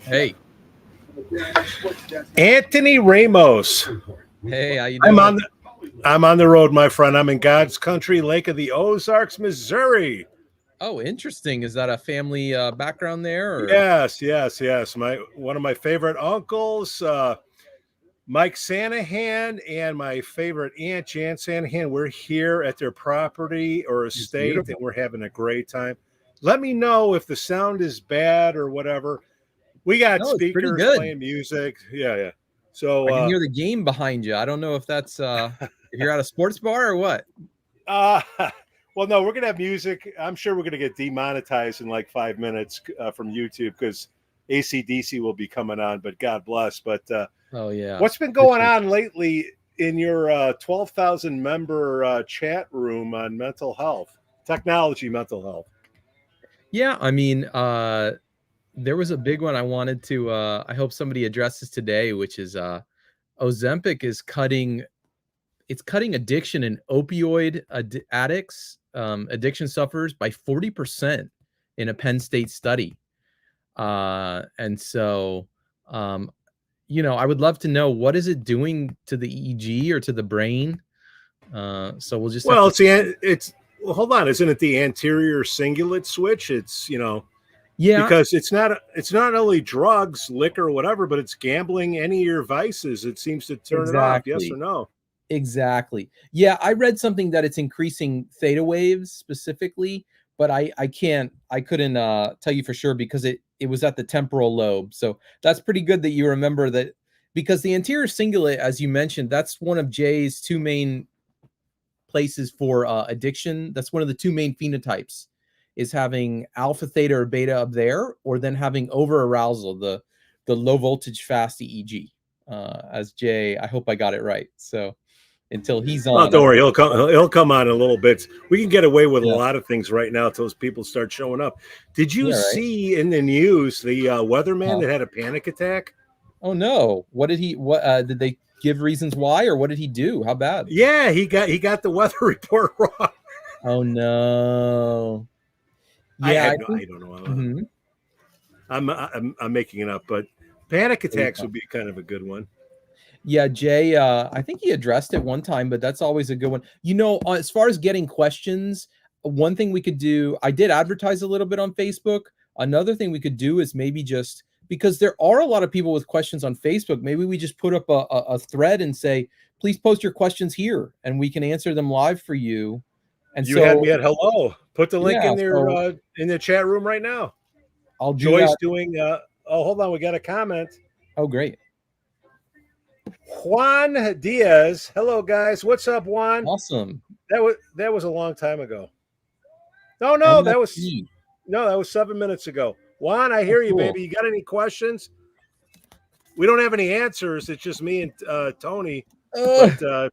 Hey. Anthony Ramos. Hey, how you doing? I'm on the road, my friend. I'm in God's country, Lake of the Ozarks, Missouri. Oh, interesting. Is that a family background there? Or? Yes. One of my favorite uncles, Mike Sanahan, and my favorite aunt, Jan Sanahan. We're here at their property or estate, and we're having a great time. Let me know if the sound is bad or whatever. We got speakers playing music. Yeah. So I can hear the game behind you. I don't know if that's if you're at a sports bar or what. Well, no, we're gonna have music. I'm sure we're gonna get demonetized in like 5 minutes from YouTube because AC/DC will be coming on. But God bless. But oh yeah, what's been going on lately in your 12,000 member chat room on mental health, technology, mental health? Yeah, I mean, there was a big one I wanted to. I hope somebody addresses today, which is Ozempic is cutting addiction in opioid addicts, addiction sufferers by 40% in a Penn State study. And so, I would love to know, what is it doing to the EEG or to the brain? So we'll just well hold on, isn't it the anterior cingulate switch? It's yeah, because it's not only drugs, liquor, whatever, but it's gambling, any of your vices. It seems to turn it off. Yes or no? Exactly. Yeah, I read something that it's increasing theta waves specifically, but I couldn't tell you for sure because it was at the temporal lobe. So that's pretty good that you remember that, because the anterior cingulate, as you mentioned, that's one of Jay's two main places for addiction. That's one of the two main phenotypes, is having alpha, theta, or beta up there, or then having over arousal, the low voltage fast EEG. As Jay, I hope I got it right. So until he's on, well, don't worry, he'll come on in a little bit. We can get away with a lot of things right now until those people start showing up. Did you see in the news the weatherman that had a panic attack? Oh no! What did did they give reasons why, or what did he do? How bad? Yeah, he got the weather report wrong. Oh no! Yeah, I don't know. Mm-hmm. I'm making it up, but panic attacks would be kind of a good one. Yeah, Jay, I think he addressed it one time, but that's always a good one. As far as getting questions, one thing we could do, I did advertise a little bit on Facebook. Another thing we could do is maybe just, because there are a lot of people with questions on Facebook, maybe we just put up a thread and say, please post your questions here and we can answer them live for you. And you had me at hello. Put the link in there in the chat room right now. I'll do Joy's that. doing hold on, we got a comment. Oh, great. Juan Diaz. Hello guys. What's up, Juan? Awesome. That was a long time ago. No, that was 7 minutes ago. Juan, I hear you, baby. You got any questions? We don't have any answers. It's just me and Tony. But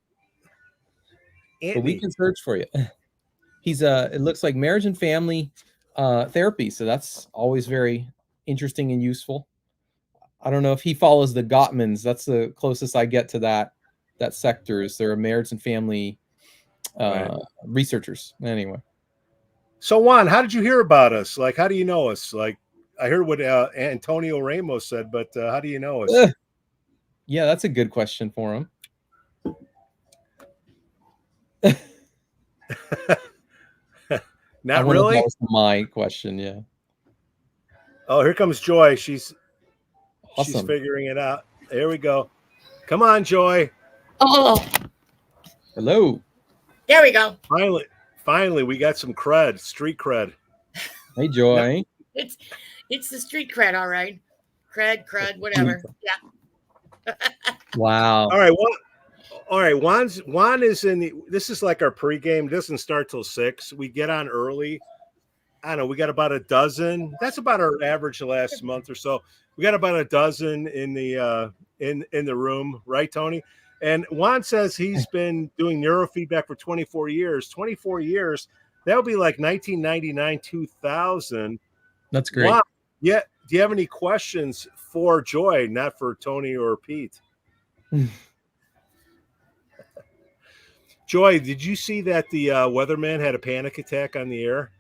we can search for you. He's it looks like marriage and family therapy, so that's always very interesting and useful. I don't know if he follows the Gottmans. That's the closest I get to that sector, is they're marriage and family researchers. Anyway. So Juan, how did you hear about us? Like, how do you know us? Like, I heard what Antonio Ramos said, but how do you know us? Yeah, that's a good question for him. Not really. That was my question. Yeah. Oh, here comes Joy. She's awesome. She's figuring it out. There we go. Come on, Joy. Oh. Hello. There we go. Finally, we got some cred, street cred. Hey, Joy. No, it's the street cred, all right. Cred, whatever. Yeah. Wow. All right. Juan is in the. This is like our pregame. It doesn't start till 6. We get on early. I don't know. We got about a dozen. That's about our average the last month or so. We got about a dozen in the in the room, right, Tony? And Juan says he's been doing neurofeedback for 24 years. 24 years. That would be like 1999, 2000. That's great. Juan, yeah. Do you have any questions for Joy, not for Tony or Pete? Joy, did you see that the weatherman had a panic attack on the air?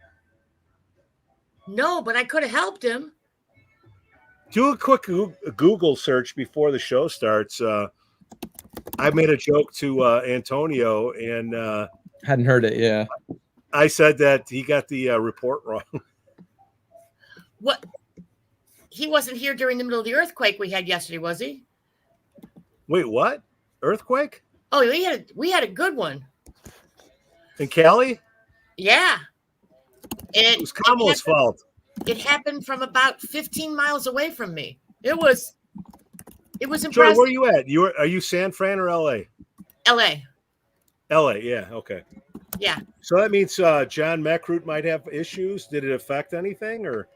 No, but I could have helped him. Do a quick Google search before the show starts. I made a joke to Antonio, and Hadn't heard it. Yeah. I said that he got the report wrong. What? He wasn't here during the middle of the earthquake we had yesterday, was he? Wait, what? Earthquake? Oh, we had a good one. In Cali? Yeah. It was Kamala's fault. It happened from about 15 miles away from me. It was impressive. Joy, where are you at? Are you San Fran or LA? LA. LA, yeah, okay. Yeah. So that means John Meckroot might have issues. Did it affect anything or?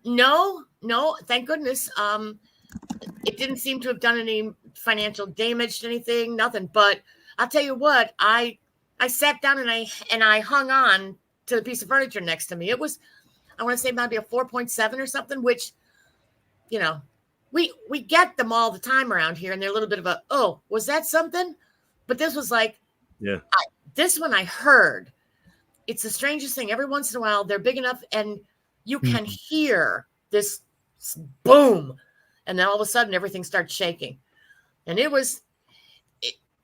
No, thank goodness. It didn't seem to have done any financial damage to anything, nothing. But I'll tell you what, I sat down and I hung on to the piece of furniture next to me. It was, I want to say maybe a 4.7 or something, which, we get them all the time around here, and they're a little bit of a, oh, was that something? But this was like, yeah. This one I heard. It's the strangest thing. Every once in a while, they're big enough, and you can hear this boom, and then all of a sudden, everything starts shaking. And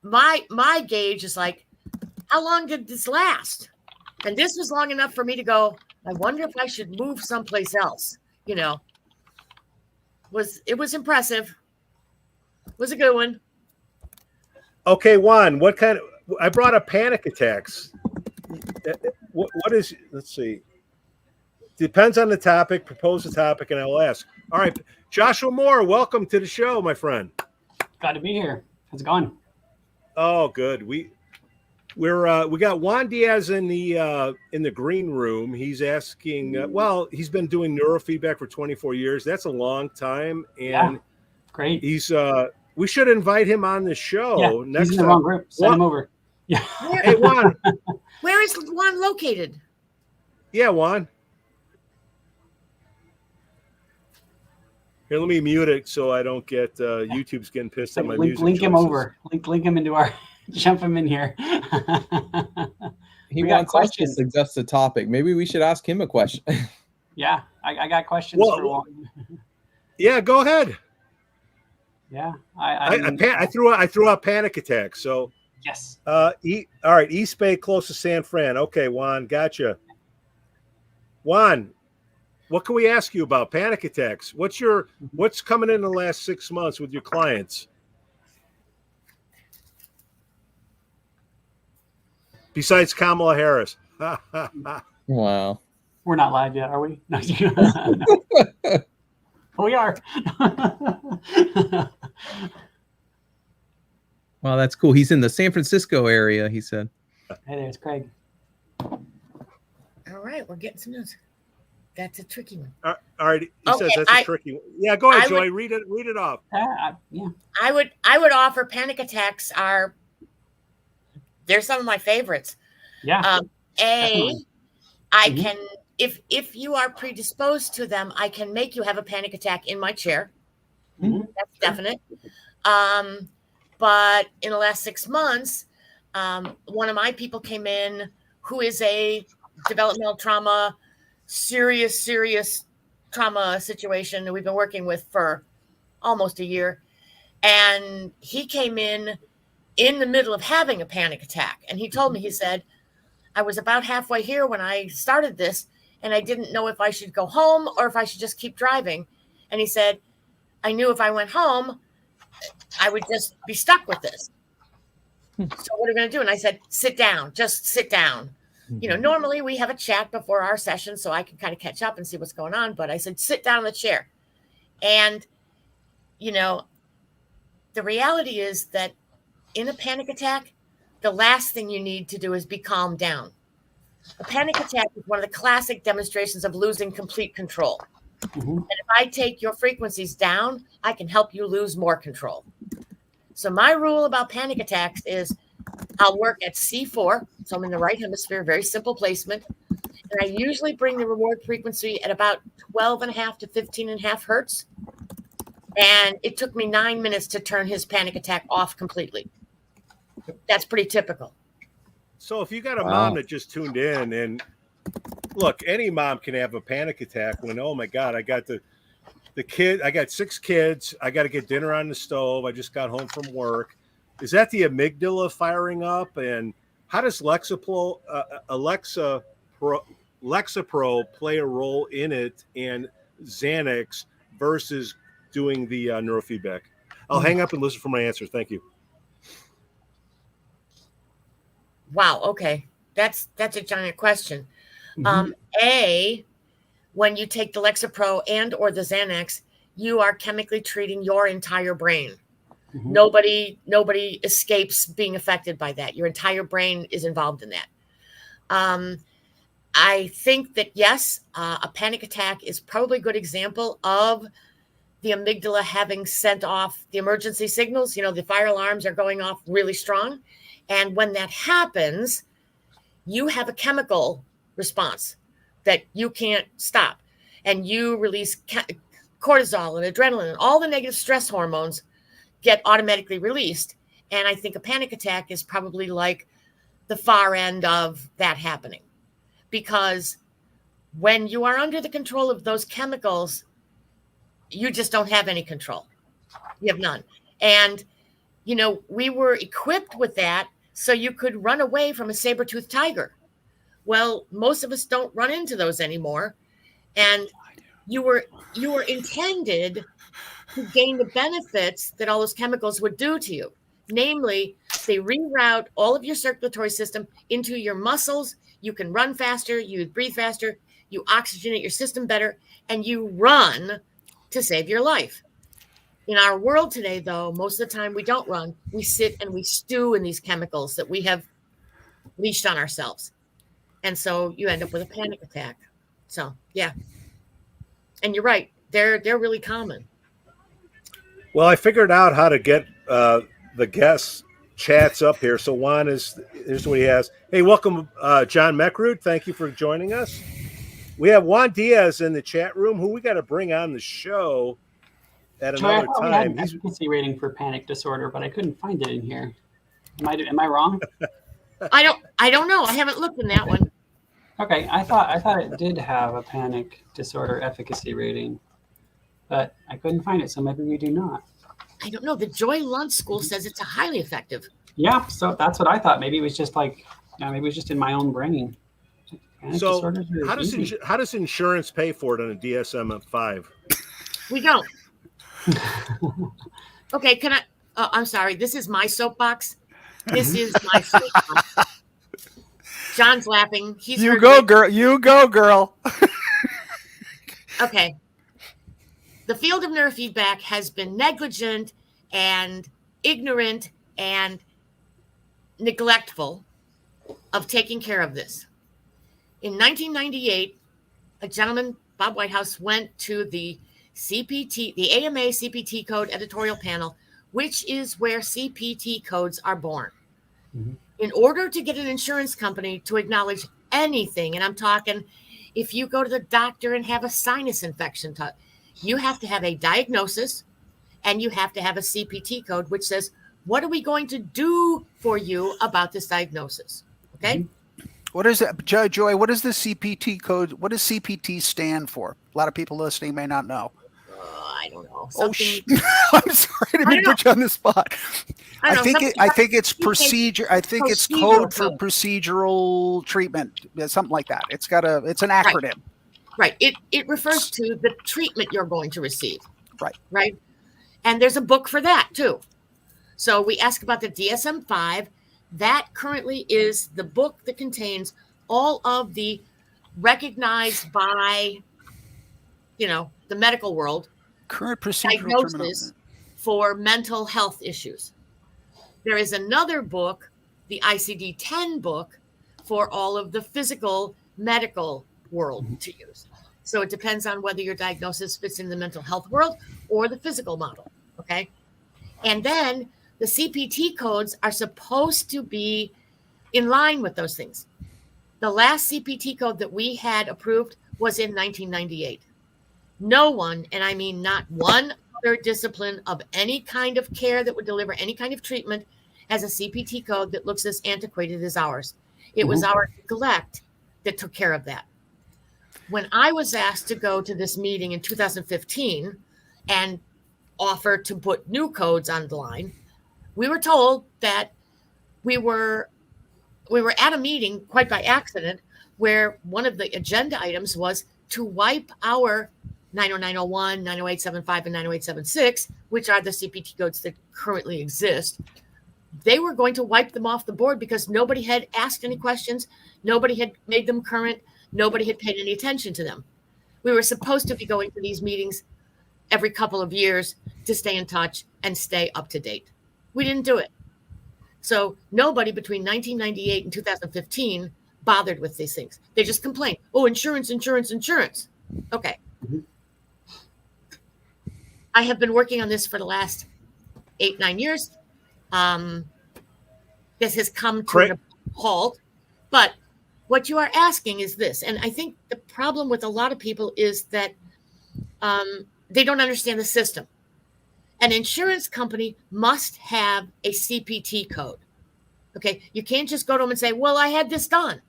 my gauge is like, how long did this last? And this was long enough for me to go, I wonder if I should move someplace else. It was impressive. It was a good one. Okay, Juan, what kind of, I brought up panic attacks. What is, let's see. Depends on the topic, propose a topic, and I'll ask. All right, Joshua Moore, welcome to the show, my friend. Glad to be here. How's it going? Oh, good. We got Juan Diaz in the green room. He's asking. Well, he's been doing neurofeedback for 24 years. That's a long time, and yeah, great. He's. We should invite him on the show next he's in the time. wrong group. Send him over. Yeah. Hey, Juan. Where is Juan located? Yeah, Juan. Here, let me mute it so I don't get YouTube's getting pissed at my music. Link him over. Link him into our. Jump him in here. He wants us to suggest a topic. Maybe we should ask him a question. Yeah, I got questions for Juan. Yeah, go ahead. Yeah, I threw out panic attacks. So yes. All right, East Bay, close to San Fran. Okay, Juan, gotcha. Juan, what can we ask you about panic attacks? What's coming in the last 6 months with your clients? Besides Kamala Harris. Wow. We're not live yet, are we? No. We are. Wow, that's cool. He's in the San Francisco area, he said. Hey, there's Craig. All right, we're getting some news. That's a tricky one. All right, he says that's a tricky one. Yeah, go ahead, Joy. Read it off. Yeah. I would offer panic attacks they're some of my favorites. Yeah. I can, if you are predisposed to them, I can make you have a panic attack in my chair. Mm-hmm. That's definite. But in the last 6 months, one of my people came in who is a developmental trauma, serious trauma situation that we've been working with for almost a year. And he came in the middle of having a panic attack. And he told me, he said, I was about halfway here when I started this, and I didn't know if I should go home or if I should just keep driving. And he said, I knew if I went home, I would just be stuck with this. So what are we going to do? And I said, sit down, just sit down. Normally we have a chat before our session so I can kind of catch up and see what's going on. But I said, sit down in the chair. And, the reality is that in a panic attack, the last thing you need to do is be calmed down. A panic attack is one of the classic demonstrations of losing complete control. Mm-hmm. And if I take your frequencies down, I can help you lose more control. So my rule about panic attacks is I'll work at C4. So I'm in the right hemisphere, very simple placement. And I usually bring the reward frequency at about 12.5 to 15.5 hertz. And it took me 9 minutes to turn his panic attack off completely. That's pretty typical. So if you got a mom that just tuned in, and look, any mom can have a panic attack when, oh my God, I got the I got 6 kids. I got to get dinner on the stove. I just got home from work. Is that the amygdala firing up? And how does Lexapro play a role in it, and Xanax versus doing the neurofeedback? I'll hang up and listen for my answer. Thank you. Wow. Okay. That's a giant question. Mhm. When you take the Lexapro and or the Xanax, you are chemically treating your entire brain. Mhm. Nobody escapes being affected by that. Your entire brain is involved in that. I think that, yes, a panic attack is probably a good example of the amygdala having sent off the emergency signals. The fire alarms are going off really strong. And when that happens, you have a chemical response that you can't stop. And you release cortisol and adrenaline, and all the negative stress hormones get automatically released. And I think a panic attack is probably like the far end of that happening. Because when you are under the control of those chemicals, you just don't have any control. You have none. And, we were equipped with that so you could run away from a saber-toothed tiger. Well, most of us don't run into those anymore. And you were intended to gain the benefits that all those chemicals would do to you. Namely, they reroute all of your circulatory system into your muscles. You can run faster, you breathe faster, you oxygenate your system better, and you run to save your life. In our world today, though, most of the time we don't run. We sit and we stew in these chemicals that we have leashed on ourselves. And so you end up with a panic attack. So, yeah. And you're right. They're really common. Well, I figured out how to get the guests chats up here. So Juan here's what he has. Hey, welcome, John Meckrud. Thank you for joining us. We have Juan Diaz in the chat room, who we got to bring on the show at another I had time. an efficacy rating for panic disorder, but I couldn't find it in here. Am I wrong? I don't know. I haven't looked in that one. Okay, I thought it did have a panic disorder efficacy rating, but I couldn't find it, so maybe we do not. I don't know. The Joy Luntz School says it's a highly effective. Yeah, so that's what I thought. Maybe it was just maybe it was just in my own brain. Panic So disorders are how does insurance pay for it on a DSM-5? We don't. Okay, can I? Oh, I'm sorry. This is my soapbox. This is my soapbox. John's laughing. You go, girl. You go, girl. Okay. The field of neurofeedback has been negligent and ignorant and neglectful of taking care of this. In 1998, a gentleman, Bob Whitehouse, went to the CPT, the AMA CPT code editorial panel, which is where CPT codes are born. Mm-hmm. In order to get an insurance company to acknowledge anything, and I'm talking if you go to the doctor and have a sinus infection, you have to have a diagnosis and you have to have a CPT code, which says, what are we going to do for you about this diagnosis? Okay. Mm-hmm. What is it, Joy? What is the CPT code? What does CPT stand for? A lot of people listening may not know. I don't know. I'm sorry to put you on the spot. I think it's procedure. I think it's code for procedural treatment, something like that. It's an acronym. Right. It refers to the treatment you're going to receive. Right. Right. And there's a book for that too. So we ask about the DSM-5. That currently is the book that contains all of the recognized by, the medical world current procedural diagnosis for mental health issues. There is another book, the ICD-10 book, for all of the physical medical world to use. So it depends on whether your diagnosis fits in the mental health world or the physical model. Okay. And then the CPT codes are supposed to be in line with those things. The last CPT code that we had approved was in 1998. No one, and I mean not one other discipline of any kind of care that would deliver any kind of treatment, has a CPT code that looks as antiquated as ours. It was our neglect that took care of that. When I was asked to go to this meeting in 2015 and offer to put new codes on the line, we were told that we were at a meeting quite by accident where one of the agenda items was to wipe our 90901, 90875, and 90876, which are the CPT codes that currently exist. They were going to wipe them off the board because nobody had asked any questions. Nobody had made them current. Nobody had paid any attention to them. We were supposed to be going to these meetings every couple of years to stay in touch and stay up to date. We didn't do it. So nobody between 1998 and 2015 bothered with these things. They just complained, oh, insurance, insurance, insurance. Okay. Mm-hmm. I have been working on this for the last 8-9 years. This has come to a halt. But what you are asking is this, and I think the problem with a lot of people is that they don't understand the system. An insurance company must have a CPT code. Okay, you can't just go to them and say, well, I had this done.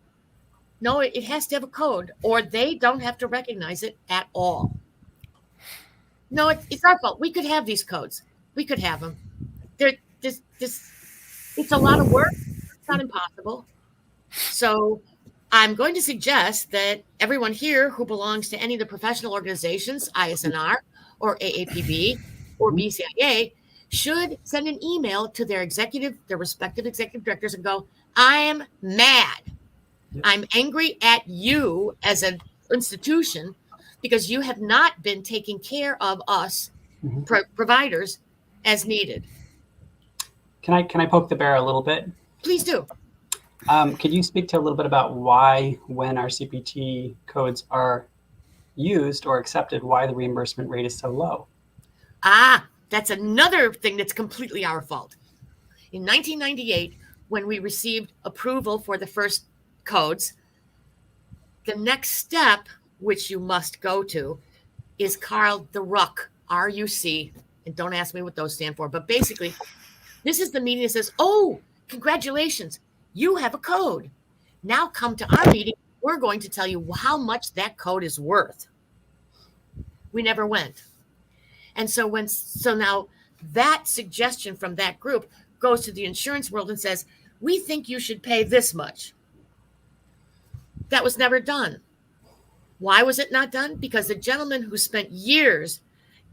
No, it has to have a code, or they don't have to recognize it at all. No, it's our fault. We could have these codes. We could have them. It's a lot of work. It's not impossible. So I'm going to suggest that everyone here who belongs to any of the professional organizations, ISNR or AAPB or BCIA, should send an email to their respective executive directors and go, I am mad. I'm angry at you as an institution because you have not been taking care of us providers as needed. Can I poke the bear a little bit? Please do. Could you speak to a little bit about why, when our CPT codes are used or accepted, why the reimbursement rate is so low? That's another thing that's completely our fault. In 1998, when we received approval for the first codes, the next step, which you must go to, is called the RUC, R-U-C, and don't ask me what those stand for, but basically, this is the meeting that says, oh, congratulations, you have a code. Now come to our meeting, we're going to tell you how much that code is worth. We never went. And so now that suggestion from that group goes to the insurance world and says, we think you should pay this much. That was never done. Why was it not done? Because the gentleman who spent years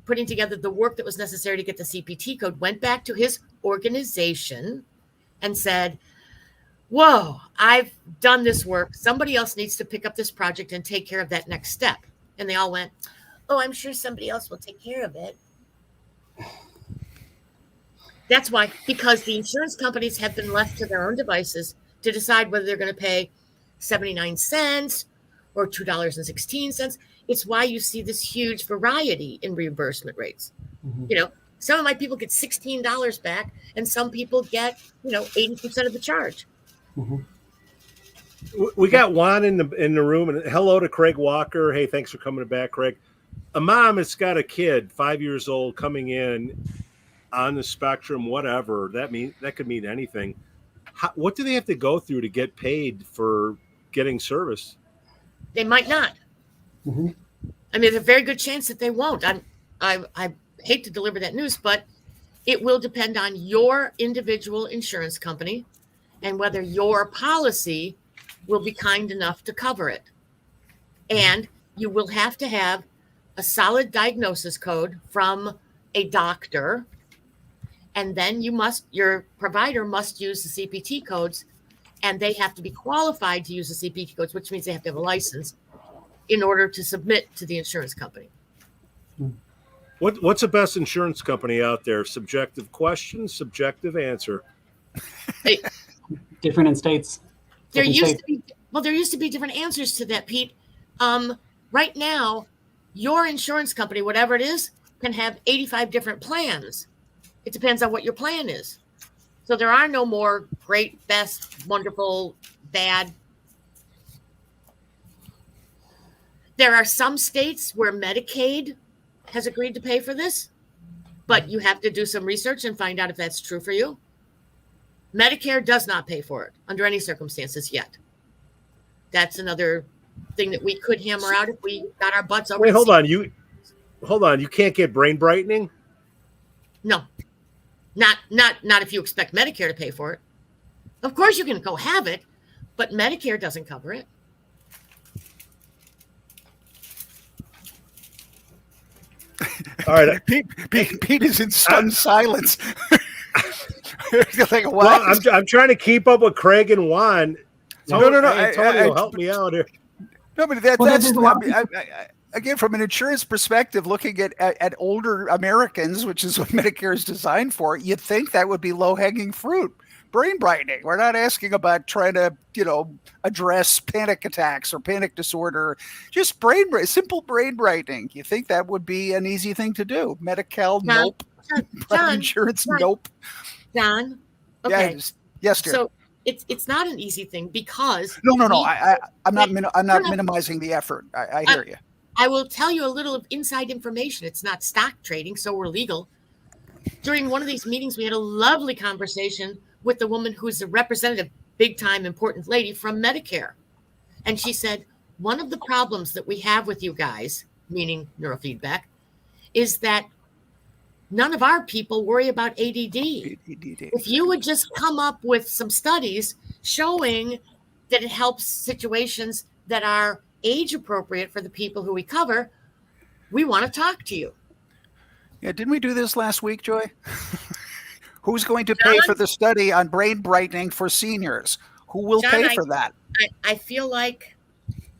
putting together the work that was necessary to get the CPT code went back to his organization and said, whoa, I've done this work. Somebody else needs to pick up this project and take care of that next step. And they all went, oh, I'm sure somebody else will take care of it. That's why, because the insurance companies have been left to their own devices to decide whether they're going to pay 79 cents or $2.16. It's why you see this huge variety in reimbursement rates. Mm-hmm. You know, some of my people get $16 back and some people get, 80% of the charge. Mm-hmm. We got Juan in the room, and hello to Craig Walker. Hey, thanks for coming back, Craig. A mom has got a kid, 5 years old, coming in on the spectrum, whatever. That could mean anything. What do they have to go through to get paid for getting service? They might not. Mm-hmm. I mean, there's a very good chance that they won't. I hate to deliver that news, but it will depend on your individual insurance company and whether your policy will be kind enough to cover it. And you will have to have a solid diagnosis code from a doctor. And then your provider must use the CPT codes, and they have to be qualified to use the CPT codes, which means they have to have a license in order to submit to the insurance company. What's the best insurance company out there? Subjective question, subjective answer. Different in states. There used to be different answers to that, Pete. Right now, your insurance company, whatever it is, can have 85 different plans. It depends on what your plan is. So there are no more great, best, wonderful, bad. There are some states where Medicaid has agreed to pay for this, but you have to do some research and find out if that's true for you. Medicare does not pay for it under any circumstances yet. That's another thing that we could hammer out if we got our butts over. Wait, hold on. You can't get brain brightening? No, not if you expect Medicare to pay for it. Of course you can go have it, but Medicare doesn't cover it. All right, Pete is in stunned silence. Like, well, I'm trying to keep up with Craig and Juan. No. Antonio, help me out here. No, but again, from an insurance perspective, looking at older Americans, which is what Medicare is designed for, you'd think that would be low-hanging fruit. Brain brightening. We're not asking about trying to, address panic attacks or panic disorder. Just simple brain brightening. You think that would be an easy thing to do? Medical, nope. Private insurance, nope. John, okay. Yes, dear. So it's not an easy thing because no. I'm not minimizing the effort. I hear you. I will tell you a little of inside information. It's not stock trading, so we're legal. During one of these meetings, we had a lovely conversation with the woman who's a representative, big time important lady from Medicare. And she said, one of the problems that we have with you guys, meaning neurofeedback, is that none of our people worry about ADD. If you would just come up with some studies showing that it helps situations that are age appropriate for the people who we cover, we want to talk to you. Yeah, didn't we do this last week, Joy? Who's going to pay for the study on brain brightening for seniors? Who will pay for that? I feel like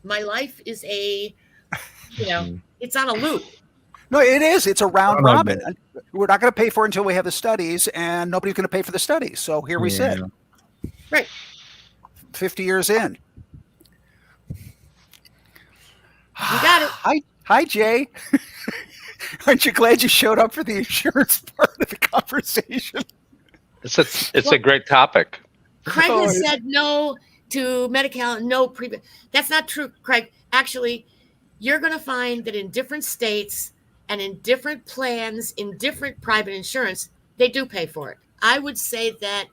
my life is it's on a loop. No, it is. It's a round robin. We're not going to pay for it until we have the studies, and nobody's going to pay for the studies. So here we sit. Right. 50 years in. You got it. Hi, Jay. Aren't you glad you showed up for the insurance part of the conversation? It's a great topic. Craig has said no to Medi-Cal, no pre. That's not true, Craig. Actually, you're going to find that in different states and in different plans, in different private insurance, they do pay for it. I would say that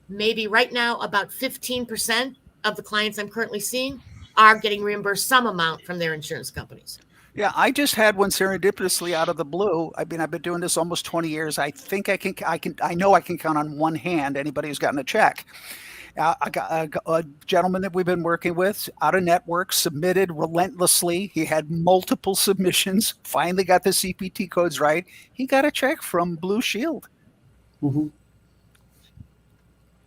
maybe right now about 15% of the clients I'm currently seeing are getting reimbursed some amount from their insurance companies. Yeah, I just had one serendipitously out of the blue. I mean, I've been doing this almost 20 years. I think I know I can count on one hand anybody who's gotten a check. I got a gentleman that we've been working with out of network, submitted relentlessly. He had multiple submissions, finally got the CPT codes right. He got a check from Blue Shield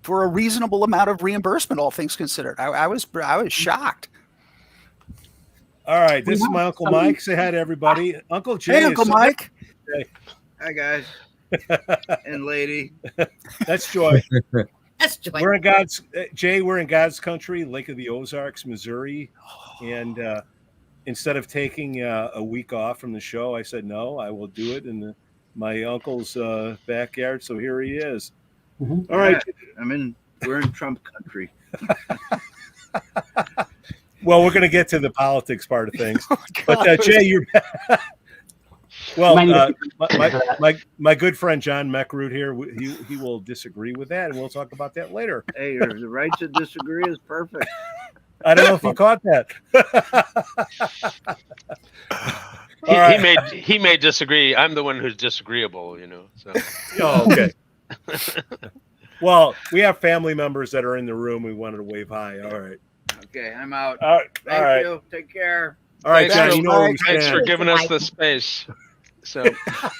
for a reasonable amount of reimbursement, all things considered. I was shocked. All right, this is my Uncle Mike. Say hi to everybody. Uncle Jay. Hey, Uncle Mike. Hi, guys. And lady. That's Joy. That's Joy. We're in God's Jay. We're in God's country, Lake of the Ozarks, Missouri. And instead of taking a week off from the show, I said no. I will do it in my uncle's backyard. So here he is. All right, we're in Trump country. Well, we're going to get to the politics part of things, but Jay, you're well. My good friend John Meckroot here, he will disagree with that, and we'll talk about that later. Hey, the right to disagree is perfect. I don't know if you caught that. He may disagree. I'm the one who's disagreeable, So. Oh, okay. Well, we have family members that are in the room. We wanted to wave hi. All right. Okay, I'm out. All right. Thank you. Take care. All right, John. Thanks for giving us the space. So,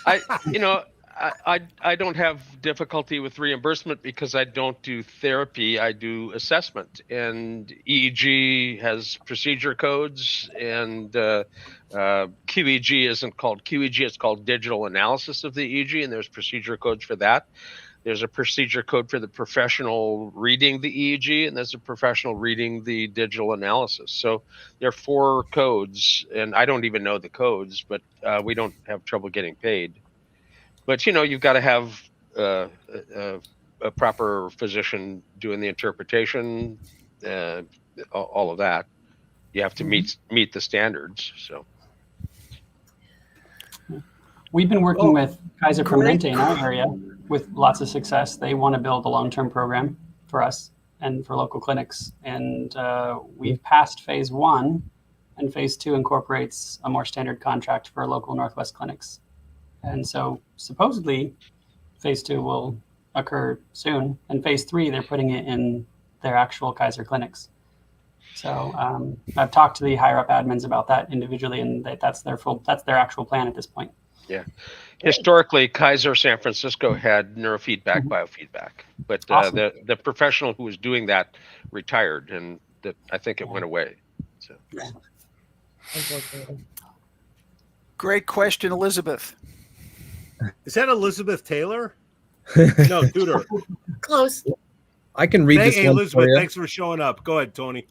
I don't have difficulty with reimbursement because I don't do therapy. I do assessment, and EEG has procedure codes, and QEG isn't called QEG. It's called digital analysis of the EEG, and there's procedure codes for that. There's a procedure code for the professional reading the EEG, and there's a professional reading the digital analysis. So there are 4 codes, and I don't even know the codes, but we don't have trouble getting paid. But, you've got to have a proper physician doing the interpretation, all of that. You have to meet the standards. So. We've been working with Kaiser Permanente in our area with lots of success. They want to build a long-term program for us. and for local clinics. And we've passed phase 1, and phase 2 incorporates a more standard contract for local Northwest clinics. And so supposedly phase 2 will occur soon, and phase 3 they're putting it in their actual Kaiser clinics. So I've talked to the higher up admins about that individually, and that's their actual plan at this point. Yeah. Historically, Kaiser San Francisco had neurofeedback, biofeedback, but Awesome. the professional who was doing that retired, and I think it went away. So. Yeah. Unfortunately. Great question, Elizabeth. Is that Elizabeth Taylor? No, Tudor. Close. I can read this Hey, one Elizabeth, for you. thanks for showing up. Go ahead, Tony.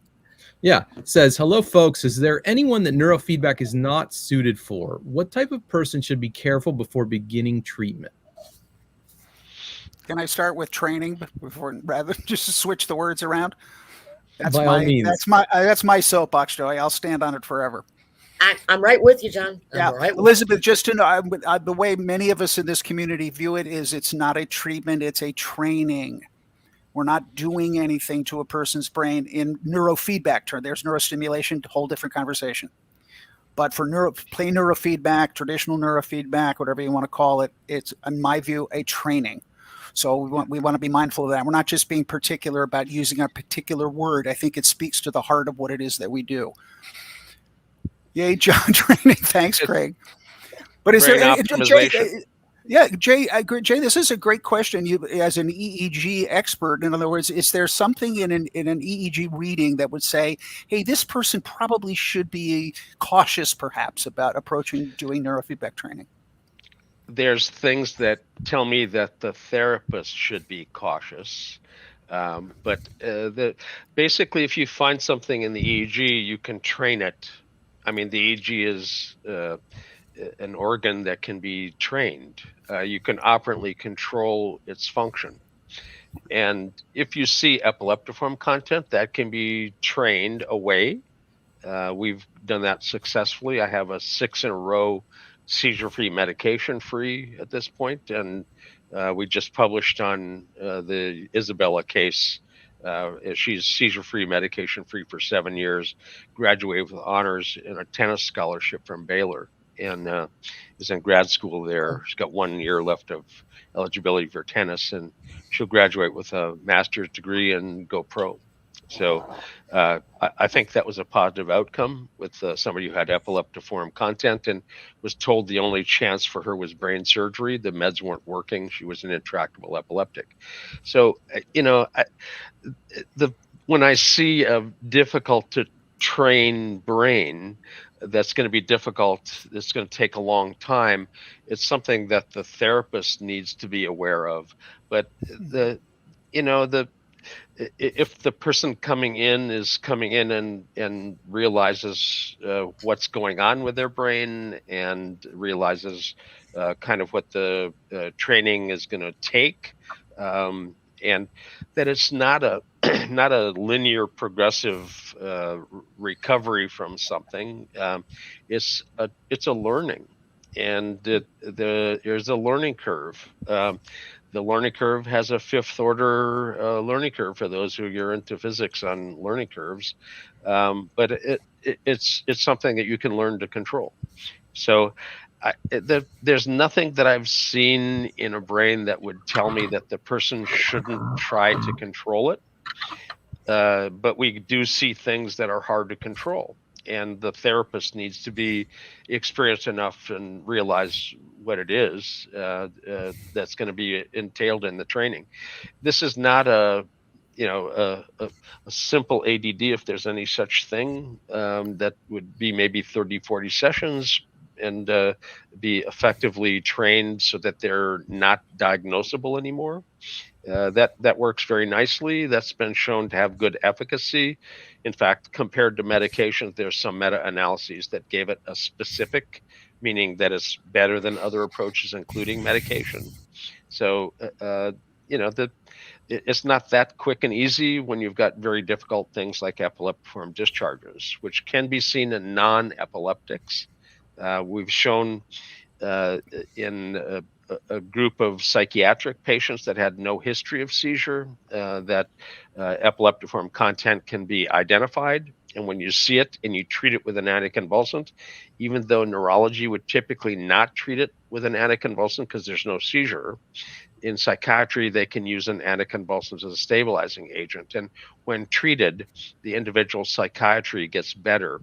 Yeah, it says, hello, folks. Is there anyone that neurofeedback is not suited for? What type of person should be careful before beginning treatment? Can I start with training before, rather just to switch the words around? That's By all means. That's my soapbox, Joey. I'll stand on it forever. I'm right with you, John. I'm Yeah, right with Elizabeth, just to know, the way many of us in this community view it is it's not a treatment, it's a training. We're not doing anything to a person's brain in neurofeedback term. There's neurostimulation, whole different conversation. But for plain neurofeedback, traditional neurofeedback, whatever you want to call it, it's, in my view, a training. So we want to be mindful of that. We're not just being particular about using a particular word. I think it speaks to the heart of what it is that we do. Yay, John, training. Thanks, Craig. But is there optimization. Jay, Jay, this is a great question. You, as an EEG expert, in other words, is there something in an EEG reading that would say, hey, this person probably should be cautious, perhaps, about approaching doing neurofeedback training? There's things that tell me that the therapist should be cautious. But basically, if you find something in the EEG, you can train it. I mean, the EEG is an organ that can be trained. You can operantly control its function. And if you see epileptiform content, that can be trained away. We've done that successfully. I have a 6 in a row seizure-free, medication-free at this point, and we just published on the Isabella case. She's seizure-free, medication-free for 7 years, graduated with honors and a tennis scholarship from Baylor, and is in grad school there. She's got 1 year left of eligibility for tennis, and she'll graduate with a master's degree and go pro. So I think that was a positive outcome with somebody who had epileptiform content and was told the only chance for her was brain surgery. The meds weren't working. She was an intractable epileptic. So, when I see a difficult to train brain that's going to be difficult, it's going to take a long time, it's something that the therapist needs to be aware of. But if the person coming in and realizes what's going on with their brain and realizes kind of what the training is going to take, and that it's not a linear progressive recovery from something, it's a learning, and there's a learning curve. The learning curve has a 5th order learning curve for those who are into physics on learning curves, but it's something that you can learn to control. So there's nothing that I've seen in a brain that would tell me that the person shouldn't try to control it, but we do see things that are hard to control. And the therapist needs to be experienced enough and realize what it is that's going to be entailed in the training. This is not a simple ADD, if there's any such thing, that would be maybe 30, 40 sessions and be effectively trained so that they're not diagnosable anymore. That works very nicely. That's been shown to have good efficacy. In fact, compared to medications, there's some meta-analyses that gave it a specific, meaning that it's better than other approaches, including medication. So, it's not that quick and easy when you've got very difficult things like epileptiform discharges, which can be seen in non-epileptics. We've shown in a group of psychiatric patients that had no history of seizure, that epileptiform content can be identified. And when you see it and you treat it with an anticonvulsant, even though neurology would typically not treat it with an anticonvulsant because there's no seizure, in psychiatry, they can use an anticonvulsant as a stabilizing agent. And when treated, the individual psychiatry gets better.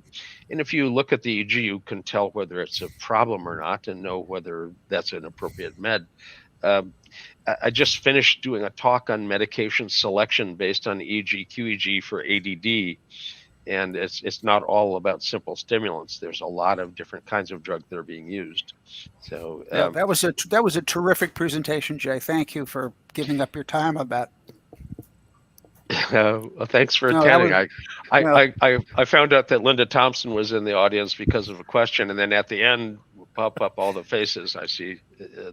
And if you look at the EEG, you can tell whether it's a problem or not and know whether that's an appropriate med. I just finished doing a talk on medication selection based on EEG, QEEG for ADD. And it's not all about simple stimulants. There's a lot of different kinds of drugs that are being used. So that was a terrific presentation, Jay. Thank you for giving up your time on that. Well, thanks for attending. I found out that Linda Thompson was in the audience because of a question, and then at the end pop up all the faces I see.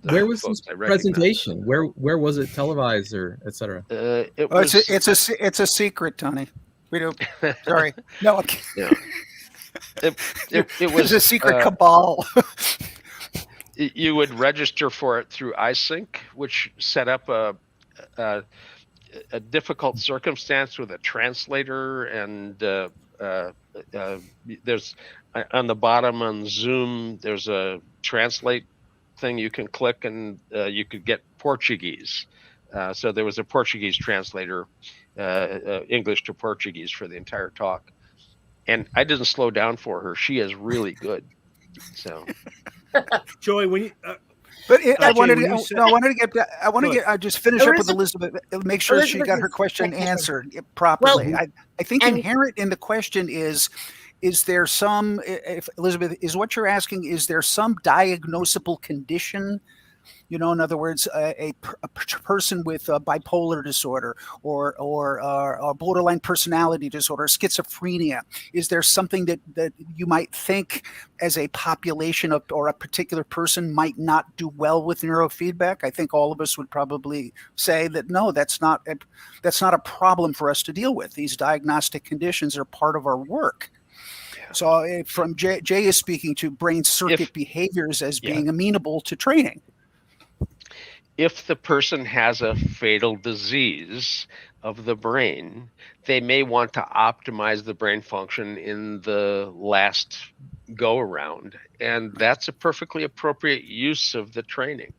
Where was this presentation? Where was it televised or etc.? It's a secret, Tony. We do. Sorry. No. Yeah. It was a secret cabal. You would register for it through iSync, which set up a difficult circumstance with a translator, and there's on the bottom on Zoom, there's a translate thing you can click, and you could get Portuguese. So there was a Portuguese translator, English to Portuguese for the entire talk. And I didn't slow down for her. She is really good. So, Joy, when you I wanted to just finish up with Elizabeth, make sure she got her question answered properly. Well, I think inherent in the question is there some, if Elizabeth, is what you're asking, is there some diagnosable condition? You know, in other words, a person with bipolar disorder or borderline personality disorder, schizophrenia, is there something that you might think as a population or a particular person might not do well with neurofeedback? I think all of us would probably say that no, that's not a problem for us to deal with. These diagnostic conditions are part of our work. So from Jay is speaking to brain circuit behaviors as being amenable to training. If the person has a fatal disease of the brain, they may want to optimize the brain function in the last go around. And that's a perfectly appropriate use of the training.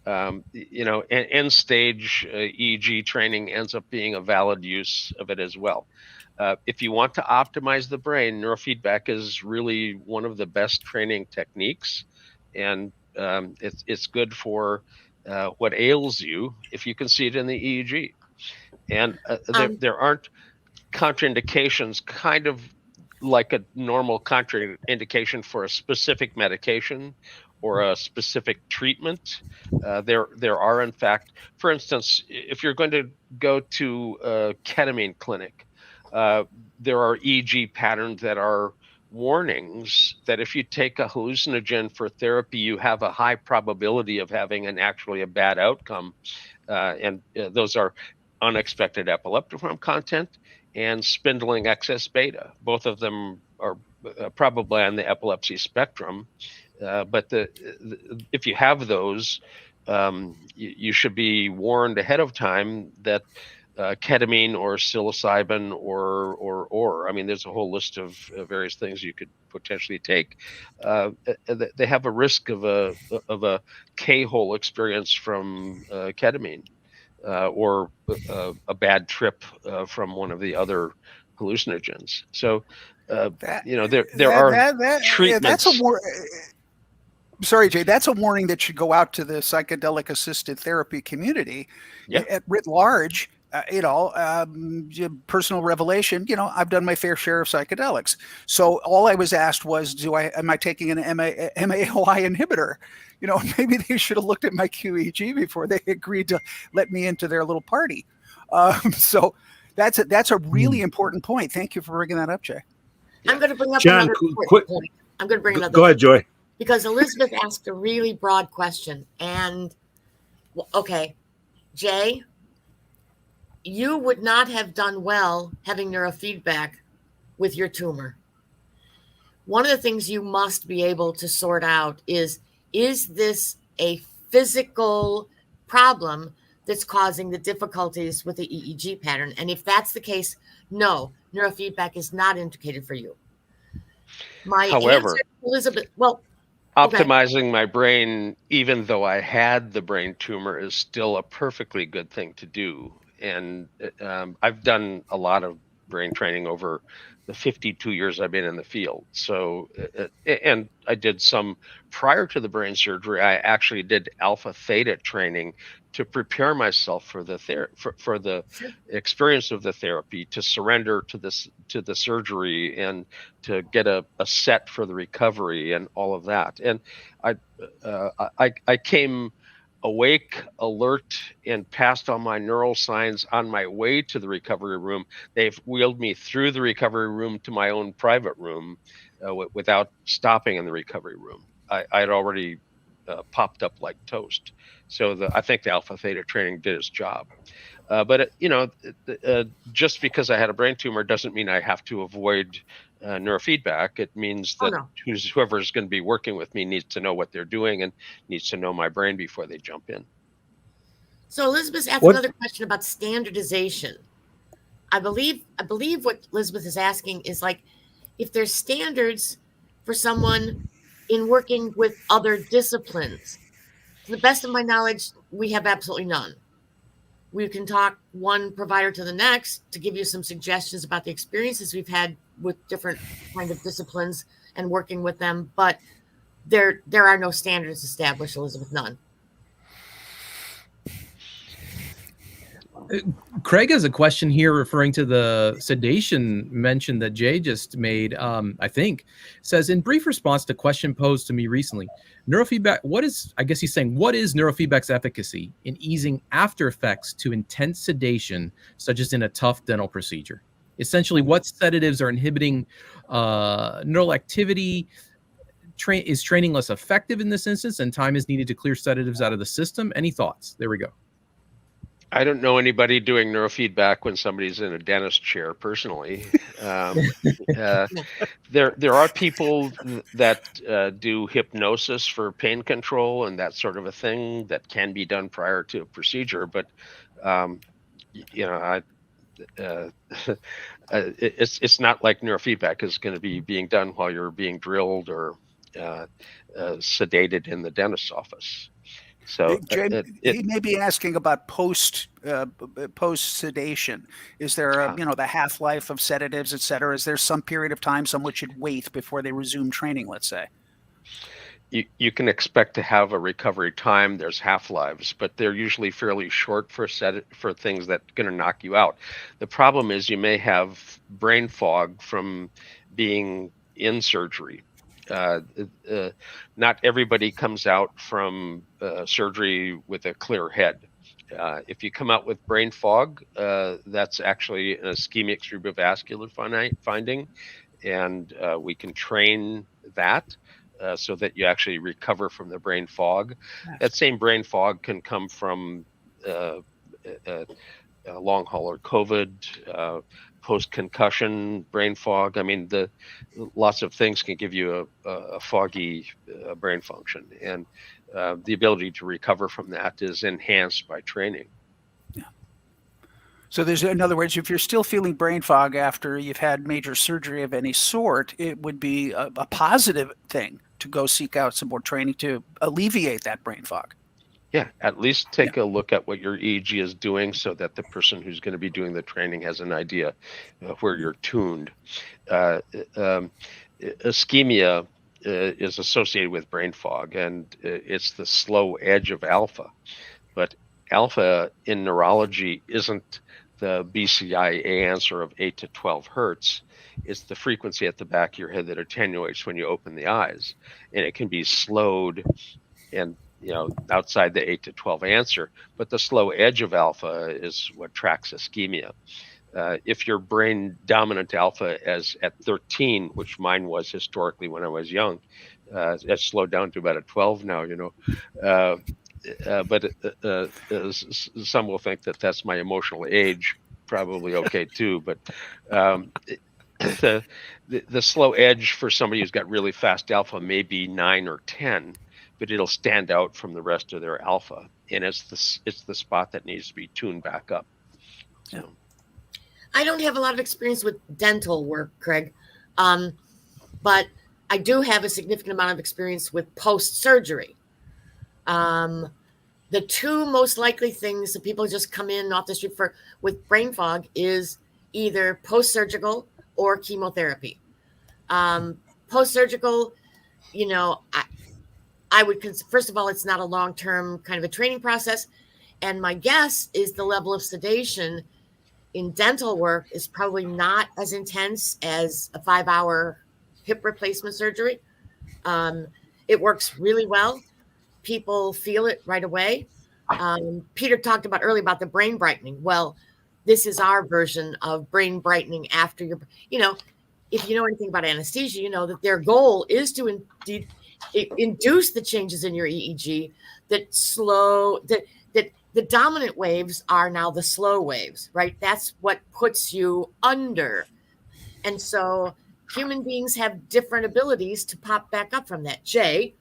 End stage EEG training ends up being a valid use of it as well. If you want to optimize the brain, neurofeedback is really one of the best training techniques. And it's good for what ails you if you can see it in the EEG. And there aren't contraindications, kind of like a normal contraindication for a specific medication or a specific treatment. There are, in fact, for instance, if you're going to go to a ketamine clinic, there are EEG patterns that are warnings that if you take a hallucinogen for therapy, you have a high probability of having actually a bad outcome. And those are unexpected epileptiform content and spindling excess beta. Both of them are probably on the epilepsy spectrum. But if you have those, you should be warned ahead of time that ketamine or psilocybin or I mean, there's a whole list of various things you could potentially take. They have a risk of a K-hole experience from ketamine or a bad trip from one of the other hallucinogens. So there are treatments. Sorry, Jay, that's a warning that should go out to the psychedelic assisted therapy community at writ large. Personal revelation, I've done my fair share of psychedelics. So all I was asked was, am I taking an MAOI inhibitor? Maybe they should have looked at my QEEG before they agreed to let me into their little party. So that's a really important point. Thank you for bringing that up, Jay. I'm going to bring up John, another point. I'm going to bring another. Go ahead, Joy. Because Elizabeth asked a really broad question. And, okay, Jay, you would not have done well having neurofeedback with your tumor. One of the things you must be able to sort out is this a physical problem that's causing the difficulties with the EEG pattern. And if that's the case, no, neurofeedback is not indicated for you. My However, answer, Elizabeth, well, okay. optimizing my brain, even though I had the brain tumor, is still a perfectly good thing to do. And I've done a lot of brain training over the 52 years I've been in the field. So, and I did some prior to the brain surgery. I actually did alpha theta training to prepare myself for the for the experience of the therapy, to surrender to the surgery, and to get a set for the recovery and all of that. And I came awake, alert, and passed all my neural signs on my way to the recovery room. They've wheeled me through the recovery room to my own private room without stopping in the recovery room. I'd already popped up like toast. So I think the alpha theta training did its job. But just because I had a brain tumor doesn't mean I have to avoid neurofeedback. It means that whoever is going to be working with me needs to know what they're doing and needs to know my brain before they jump in. So Elizabeth asked another question about standardization. I believe what Elizabeth is asking is, like, if there's standards for someone in working with other disciplines. To the best of my knowledge, we have absolutely none. We can talk one provider to the next to give you some suggestions about the experiences we've had with different kind of disciplines and working with them, but there are no standards established, Elizabeth, none. Craig has a question here referring to the sedation mention that Jay just made. I think says, in brief response to question posed to me recently, neurofeedback, what is neurofeedback's efficacy in easing after effects to intense sedation, such as in a tough dental procedure? Essentially, what sedatives are inhibiting neural activity? Is training less effective in this instance, and time is needed to clear sedatives out of the system? Any thoughts? There we go. I don't know anybody doing neurofeedback when somebody's in a dentist chair personally. There are people that do hypnosis for pain control and that sort of a thing that can be done prior to a procedure, but it's not like neurofeedback is going to be being done while you're being drilled or sedated in the dentist's office. So Jay, he may be asking about post sedation. Is there the half-life of sedatives, et cetera? Is there some period of time someone should wait before they resume training, let's say? You can expect to have a recovery time. There's half-lives, but they're usually fairly short for things that are going to knock you out. The problem is you may have brain fog from being in surgery. Not everybody comes out from surgery with a clear head. If you come out with brain fog, that's actually an ischemic cerebrovascular finding, and we can train that so that you actually recover from the brain fog. Yes. That same brain fog can come from long hauler COVID, post-concussion brain fog. I mean, lots of things can give you a foggy brain function, and the ability to recover from that is enhanced by training. Yeah. So in other words, if you're still feeling brain fog after you've had major surgery of any sort, it would be a positive thing to go seek out some more training to alleviate that brain fog. Yeah, at least take a look at what your EEG is doing so that the person who's going to be doing the training has an idea of where you're tuned. Ischemia is associated with brain fog, and it's the slow edge of alpha. But alpha in neurology isn't the BCI answer of 8 to 12 hertz. It's the frequency at the back of your head that attenuates when you open the eyes, and it can be slowed and outside the 8 to 12 answer, but the slow edge of alpha is what tracks ischemia. If your brain dominant alpha is at 13, which mine was historically when I was young, it's slowed down to about a 12 now, but some will think that that's my emotional age, probably okay too, but the slow edge for somebody who's got really fast alpha may be 9 or 10. but it'll stand out from the rest of their alpha, and it's the spot that needs to be tuned back up. So. I don't have a lot of experience with dental work, Craig, but I do have a significant amount of experience with post-surgery. The two most likely things that people just come in off the street for with brain fog is either post-surgical or chemotherapy. Post-surgical, I would first of all, it's not a long-term kind of a training process. And my guess is the level of sedation in dental work is probably not as intense as a 5-hour hip replacement surgery. It works really well. People feel it right away. Peter talked about earlier about the brain brightening. Well, this is our version of brain brightening after your, if you know anything about anesthesia, you know that their goal is to indeed induce the changes in your EEG that the dominant waves are now the slow waves, right? That's what puts you under. And so human beings have different abilities to pop back up from that. Jay,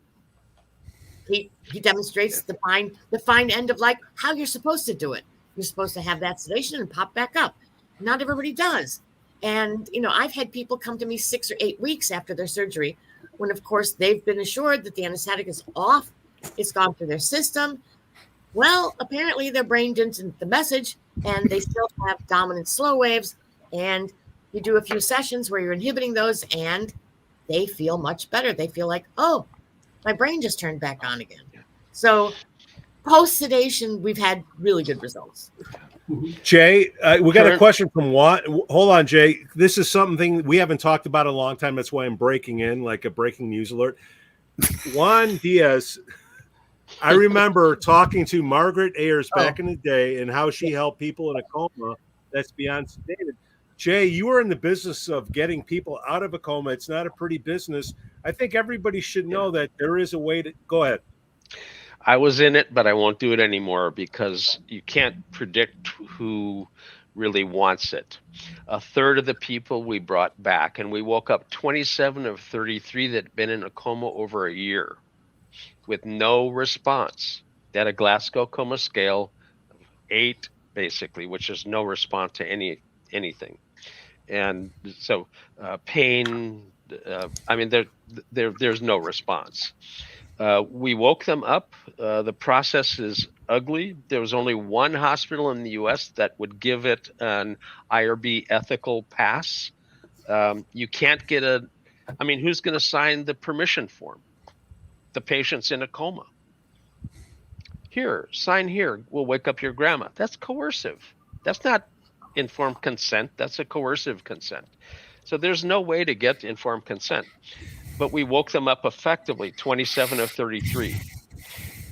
he demonstrates the fine end of like how you're supposed to do it. You're supposed to have that sedation and pop back up. Not everybody does. And, I've had people come to me 6 or 8 weeks after their surgery when, of course, they've been assured that the anesthetic is off. It's gone through their system. Well, apparently their brain didn't send the message and they still have dominant slow waves. And you do a few sessions where you're inhibiting those and they feel much better. They feel like, oh, my brain just turned back on again. So post-sedation, we've had really good results. Jay, we got a question from Juan. Hold on, Jay. This is something we haven't talked about in a long time. That's why I'm breaking in like a breaking news alert. Juan Diaz, I remember talking to Margaret Ayers back in the day and how she helped people in a coma that's beyond sedated. Jay, you are in the business of getting people out of a coma. It's not a pretty business. I think everybody should know that there is a way to go ahead. I was in it, but I won't do it anymore because you can't predict who really wants it. A third of the people we brought back, and we woke up 27 of 33 that had been in a coma over a year with no response. They had a Glasgow coma scale of 8, basically, which is no response to anything. And so pain, there's no response. We woke them up. The process is ugly. There was only one hospital in the U.S. that would give it an IRB ethical pass. You can't get who's going to sign the permission form? The patient's in a coma. Here, sign here. We'll wake up your grandma. That's coercive. That's not informed consent. That's a coercive consent. So there's no way to get informed consent. But we woke them up effectively, 27 of 33.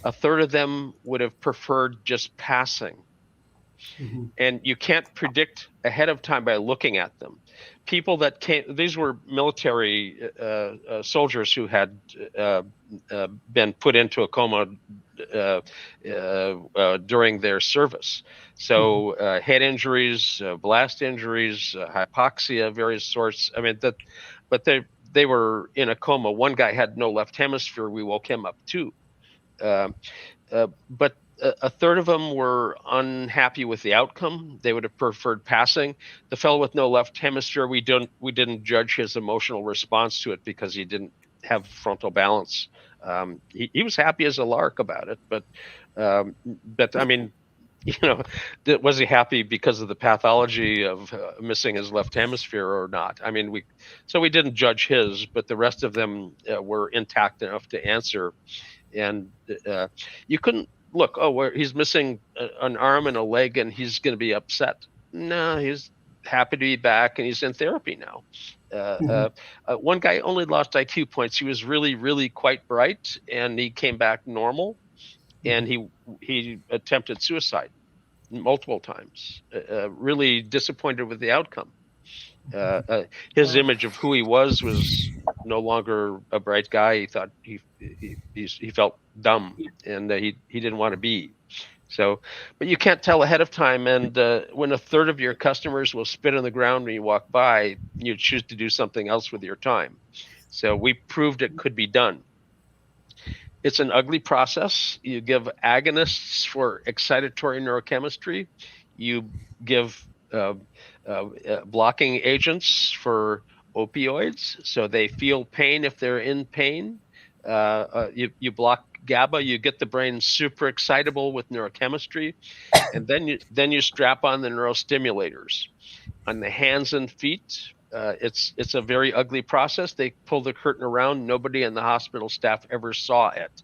A third of them would have preferred just passing. Mm-hmm. And you can't predict ahead of time by looking at them. People that came, these were military soldiers who had been put into a coma during their service. So head injuries, blast injuries, hypoxia, various sorts. But they were in a coma. One guy had no left hemisphere. We woke him up too. But a third of them were unhappy with the outcome. They would have preferred passing. The fellow with no left hemisphere, we didn't judge his emotional response to it because he didn't have frontal balance. He was happy as a lark about it, but was he happy because of the pathology of missing his left hemisphere or not? We didn't judge his, but the rest of them were intact enough to answer. And you couldn't look, he's missing an arm and a leg and he's going to be upset. No, he's happy to be back and he's in therapy now. One guy only lost IQ points. He was really, really quite bright and he came back normal. And he attempted suicide multiple times, really disappointed with the outcome. His image of who he was no longer a bright guy. He thought he felt dumb and he didn't want to be. So, but you can't tell ahead of time. And when a third of your customers will spit on the ground when you walk by, you choose to do something else with your time. So we proved it could be done. It's an ugly process. You give agonists for excitatory neurochemistry. You give blocking agents for opioids, so they feel pain if they're in pain. You block GABA, you get the brain super excitable with neurochemistry, and then you strap on the neurostimulators on the hands and feet. It's a very ugly process. They pull the curtain around. Nobody in the hospital staff ever saw it.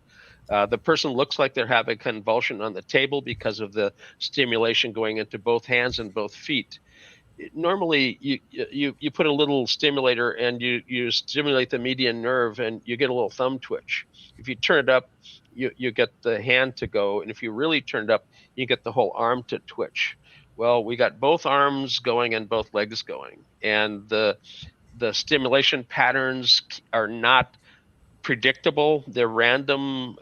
The person looks like they're having a convulsion on the table because of the stimulation going into both hands and both feet. Normally, you put a little stimulator and you stimulate the median nerve and you get a little thumb twitch. If you turn it up, you get the hand to go, and if you really turn it up, you get the whole arm to twitch. Well, we got both arms going and both legs going, and the stimulation patterns are not predictable. They're random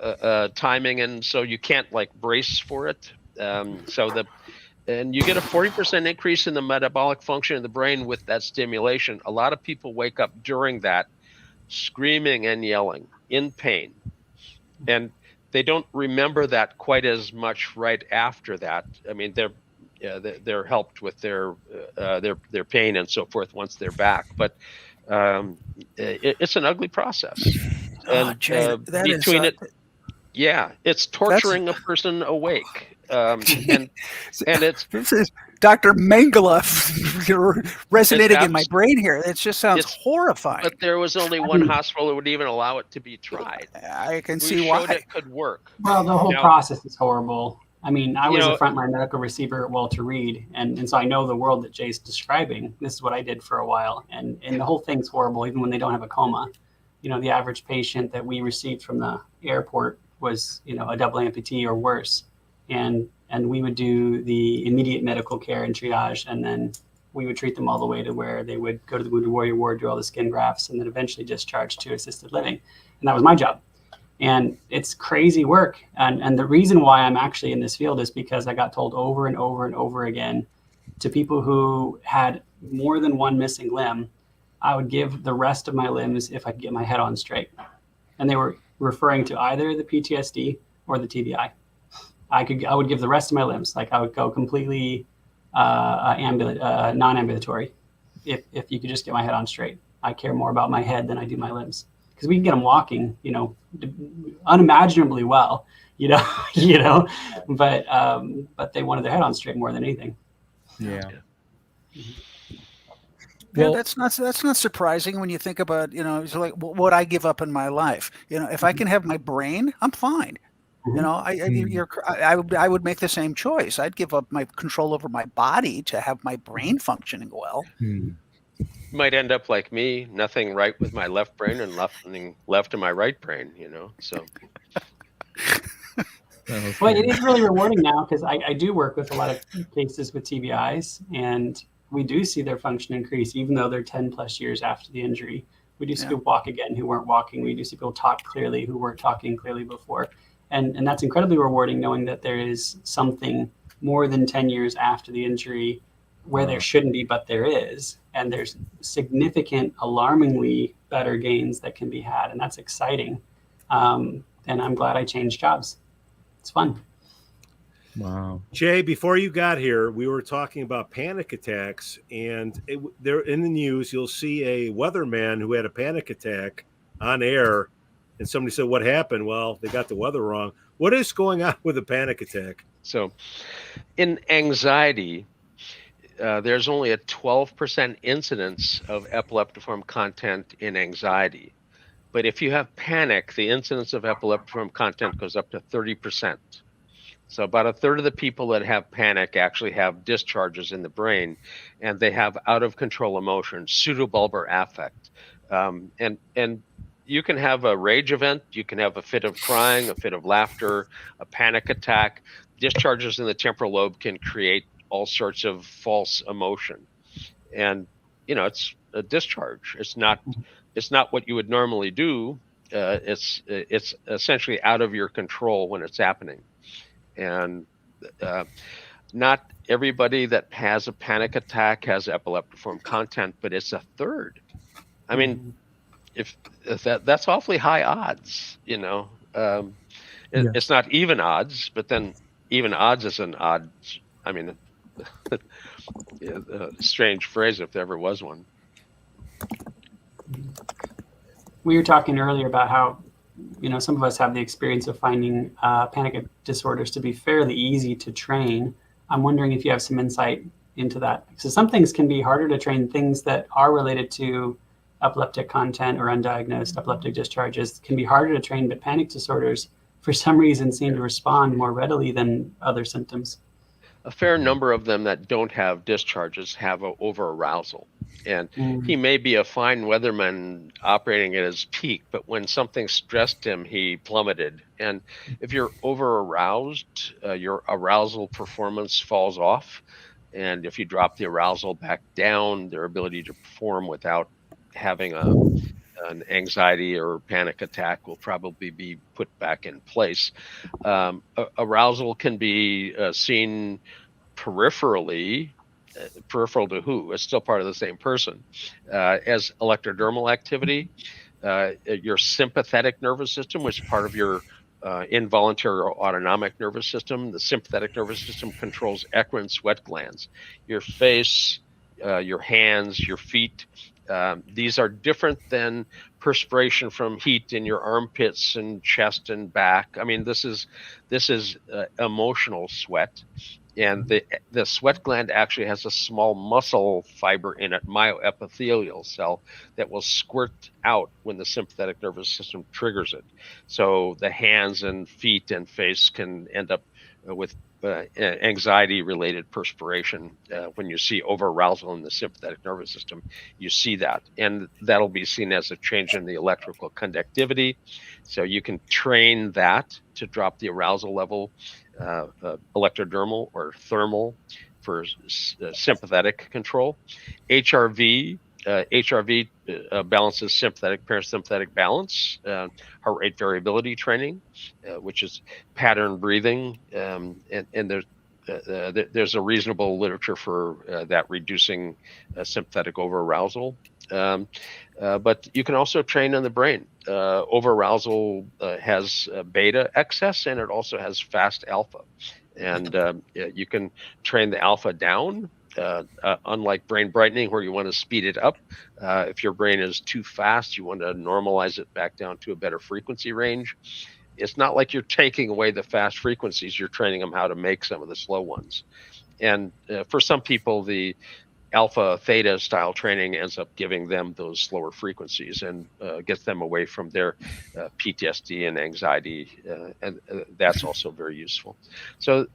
timing, and so you can't like brace for it. And you get a 40% increase in the metabolic function of the brain with that stimulation. A lot of people wake up during that screaming and yelling in pain, and they don't remember that quite as much right after that. I mean, they're helped with their pain and so forth once they're back, but it's an ugly process. And Jay, between it's torturing a person awake. And it's this is Dr. Mengele resonating in my brain here. It just sounds horrifying. But there was only one hospital that would even allow it to be tried. I can We see showed why. it could work. Well, the whole process is horrible. I mean, I was a frontline medical receiver at Walter Reed, and so I know the world that Jay's describing. This is what I did for a while, and the whole thing's horrible, even when they don't have a coma. The average patient that we received from the airport was, a double amputee or worse. And we would do the immediate medical care and triage, and then we would treat them all the way to where they would go to the Wounded Warrior ward, do all the skin grafts, and then eventually discharge to assisted living. And that was my job. And it's crazy work. And the reason why I'm actually in this field is because I got told over and over and over again to people who had more than one missing limb, I would give the rest of my limbs if I could get my head on straight. And they were referring to either the PTSD or the TBI. I would give the rest of my limbs, like I would go completely non-ambulatory if you could just get my head on straight. I care more about my head than I do my limbs, because we can get them walking, unimaginably well, but they wanted their head on straight more than anything. Yeah. Well, that's not surprising when you think about, it's like what I give up in my life. If I can have my brain, I'm fine. I would make the same choice. I'd give up my control over my body to have my brain functioning well. Might end up like me, nothing right with my left brain and nothing left in my right brain, so. Well, it is really rewarding now, because I do work with a lot of cases with TBIs, and we do see their function increase, even though they're 10 plus years after the injury. We do see people walk again who weren't walking. We do see people talk clearly who weren't talking clearly before. And that's incredibly rewarding, knowing that there is something more than 10 years after the injury where there shouldn't be, but there is. And there's significant, alarmingly better gains that can be had. And that's exciting. And I'm glad I changed jobs. It's fun. Wow. Jay, before you got here, we were talking about panic attacks, and there in the news, you'll see a weatherman who had a panic attack on air. And somebody said, what happened? Well, they got the weather wrong. What is going on with a panic attack? So in anxiety, there's only a 12% incidence of epileptiform content in anxiety. But if you have panic, the incidence of epileptiform content goes up to 30%. So about a third of the people that have panic actually have discharges in the brain, and they have out of control emotions, pseudobulbar affect. And you can have a rage event, you can have a fit of crying, a fit of laughter, a panic attack. Discharges in the temporal lobe can create all sorts of false emotion. And, it's a discharge. It's not what you would normally do. It's essentially out of your control when it's happening. And not everybody that has a panic attack has epileptiform content, but it's a third. I mean, if that's awfully high odds, It's not even odds, but then even odds is an odd, I mean, strange phrase if there ever was one. We were talking earlier about how, some of us have the experience of finding panic disorders to be fairly easy to train. I'm wondering if you have some insight into that. So some things can be harder to train. Things that are related to epileptic content or undiagnosed epileptic discharges can be harder to train, but panic disorders, for some reason, seem to respond more readily than other symptoms. A fair number of them that don't have discharges have over-arousal. And he may be a fine weatherman operating at his peak, but when something stressed him, he plummeted. And if you're over-aroused, your arousal performance falls off. And if you drop the arousal back down, their ability to perform without having an anxiety or panic attack will probably be put back in place. Arousal can be seen peripherally. Peripheral to who? It's still part of the same person. As electrodermal activity, your sympathetic nervous system, which is part of your involuntary or autonomic nervous system. The sympathetic nervous system controls eccrine sweat glands. Your face, your hands, your feet. These are different than perspiration from heat in your armpits and chest and back. I mean, this is emotional sweat. And the sweat gland actually has a small muscle fiber in it, myoepithelial cell, that will squirt out when the sympathetic nervous system triggers it. So the hands and feet and face can end up with anxiety-related perspiration. When you see over-arousal in the sympathetic nervous system, you see that. And that'll be seen as a change in the electrical conductivity. So you can train that to drop the arousal level, electrodermal or thermal for sympathetic control. HRV balances sympathetic parasympathetic balance, heart rate variability training, which is pattern breathing, and there's a reasonable literature for that reducing sympathetic over-arousal. But you can also train in the brain. Over-arousal has beta excess, and it also has fast alpha. And you can train the alpha down, unlike brain brightening, where you want to speed it up. If your brain is too fast, you want to normalize it back down to a better frequency range. It's not like you're taking away the fast frequencies, you're training them how to make some of the slow ones. And for some people, the alpha theta style training ends up giving them those slower frequencies and gets them away from their PTSD and anxiety. And that's also very useful. So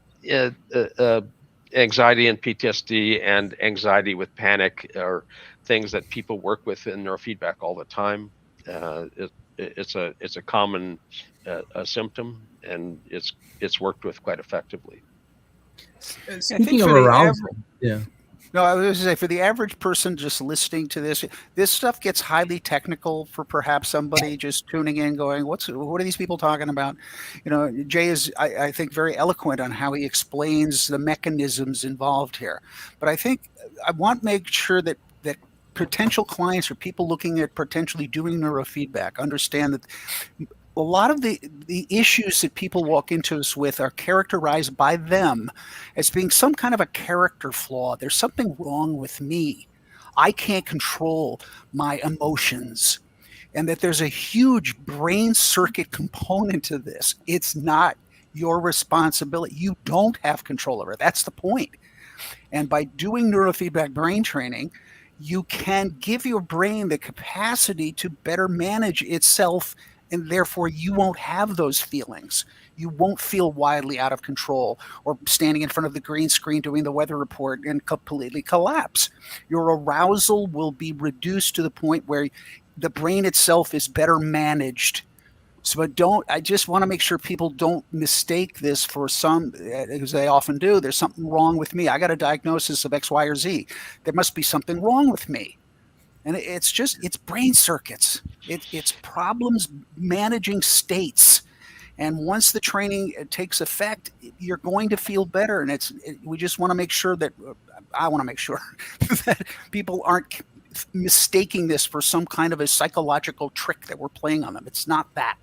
anxiety and PTSD and anxiety with panic are things that people work with in neurofeedback all the time. It's a common symptom, and it's worked with quite effectively. Speaking of arousal, No, I was going to say, for the average person just listening to this stuff gets highly technical for perhaps somebody just tuning in going, what are these people talking about? Jay is, I think, very eloquent on how he explains the mechanisms involved here. But I think I want to make sure that potential clients or people looking at potentially doing neurofeedback understand that a lot of the issues that people walk into us with are characterized by them as being some kind of a character flaw. There's something wrong with me. I can't control my emotions. And that there's a huge brain circuit component to this. It's not your responsibility. You don't have control over it. That's the point. And by doing neurofeedback brain training, you can give your brain the capacity to better manage itself, and therefore you won't have those feelings. You won't feel wildly out of control or standing in front of the green screen doing the weather report and completely collapse. Your arousal will be reduced to the point where the brain itself is better managed. So I just want to make sure people don't mistake this for some, as they often do, there's something wrong with me. I got a diagnosis of X, Y, or Z. There must be something wrong with me. And it's brain circuits. It's problems managing states. And once the training takes effect, you're going to feel better. And we just want to make sure that, I want to make sure that people aren't mistaking this for some kind of a psychological trick that we're playing on them. It's not that.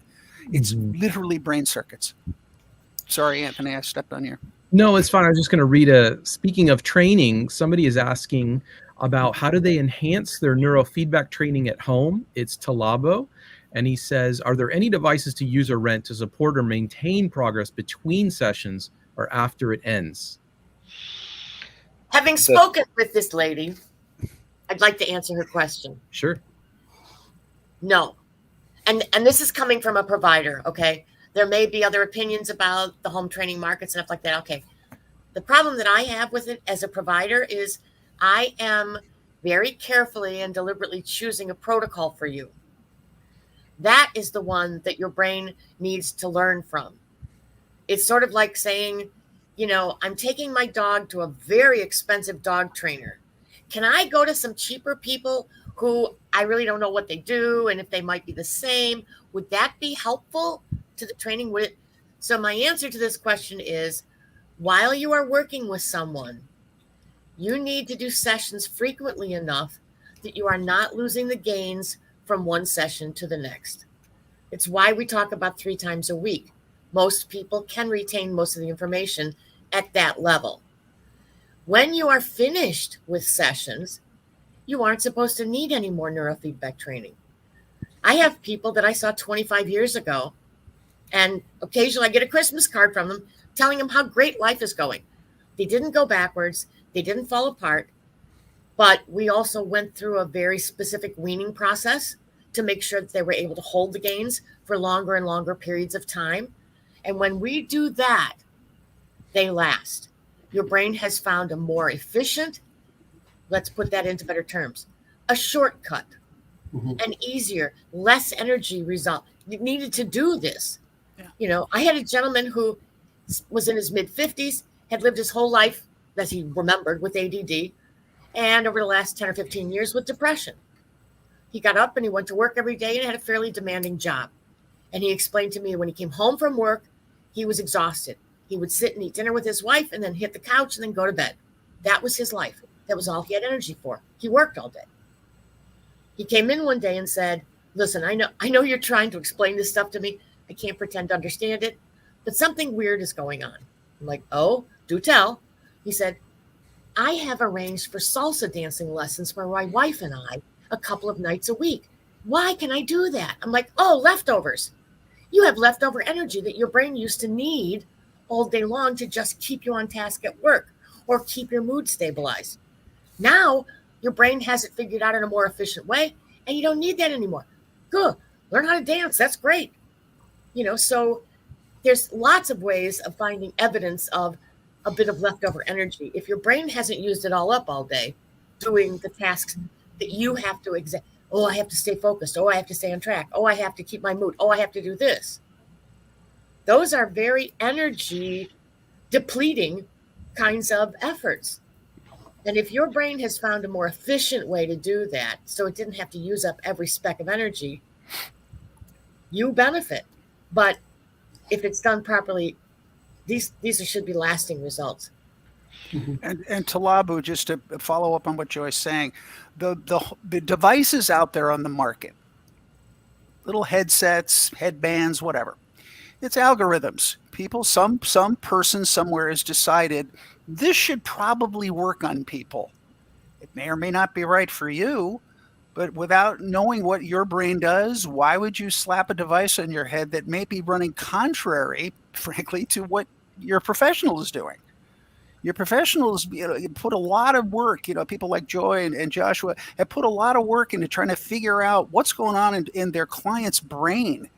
It's literally brain circuits. Sorry, Anthony, I stepped on you. No, it's fine. I was just going to read speaking of training, somebody is asking about how do they enhance their neurofeedback training at home. It's Talabo. And he says, are there any devices to use or rent to support or maintain progress between sessions or after it ends? Having spoken with this lady, I'd like to answer her question. Sure. No. And this is coming from a provider, okay? There may be other opinions about the home training market, stuff like that. Okay. The problem that I have with it as a provider is I am very carefully and deliberately choosing a protocol for you. That is the one that your brain needs to learn from. It's sort of like saying, you know, I'm taking my dog to a very expensive dog trainer. Can I go to some cheaper people who I really don't know what they do and if they might be the same? Would that be helpful to the training? So my answer to this question is, while you are working with someone, you need to do sessions frequently enough that you are not losing the gains from one session to the next. It's why we talk about 3 times a week. Most people can retain most of the information at that level. When you are finished with sessions, you aren't supposed to need any more neurofeedback training. I have people that I saw 25 years ago, and occasionally I get a Christmas card from them telling them how great life is going. They didn't go backwards. They didn't fall apart. But we also went through a very specific weaning process to make sure that they were able to hold the gains for longer and longer periods of time. And when we do that, they last. Your brain has found a more efficient, let's put that into better terms, a shortcut, an easier, less energy result. You needed to do this. Yeah. You know, I had a gentleman who was in his mid-50s, had lived his whole life, as he remembered, with ADD, and over the last 10 or 15 years with depression. He got up and he went to work every day and had a fairly demanding job. And he explained to me when he came home from work, he was exhausted. He would sit and eat dinner with his wife and then hit the couch and then go to bed. That was his life. That was all he had energy for. He worked all day. He came in one day and said, listen, I know you're trying to explain this stuff to me. I can't pretend to understand it, but something weird is going on. I'm like, oh, do tell. He said, I have arranged for salsa dancing lessons for my wife and I a couple of nights a week. Why can I do that? I'm like, oh, leftovers. You have leftover energy that your brain used to need all day long to just keep you on task at work or keep your mood stabilized. Now your brain has it figured out in a more efficient way and you don't need that anymore. Good. Learn how to dance. That's great. You know, so there's lots of ways of finding evidence of a bit of leftover energy. If your brain hasn't used it all up all day doing the tasks that you have to oh, I have to stay focused. Oh, I have to stay on track. Oh, I have to keep my mood. Oh, I have to do this. Those are very energy depleting kinds of efforts. And if your brain has found a more efficient way to do that, so it didn't have to use up every speck of energy, you benefit. But if it's done properly, these should be lasting results. And Talabu, just to follow up on what Joy's saying, the devices out there on the market, little headsets, headbands, whatever, it's algorithms. People, some person somewhere has decided this should probably work on people. It may or may not be right for you, but without knowing what your brain does, why would you slap a device on your head that may be running contrary, frankly, to what your professional is doing? Your professionals, you put a lot of work, people like Joy and Joshua have put a lot of work into trying to figure out what's going on in their client's brain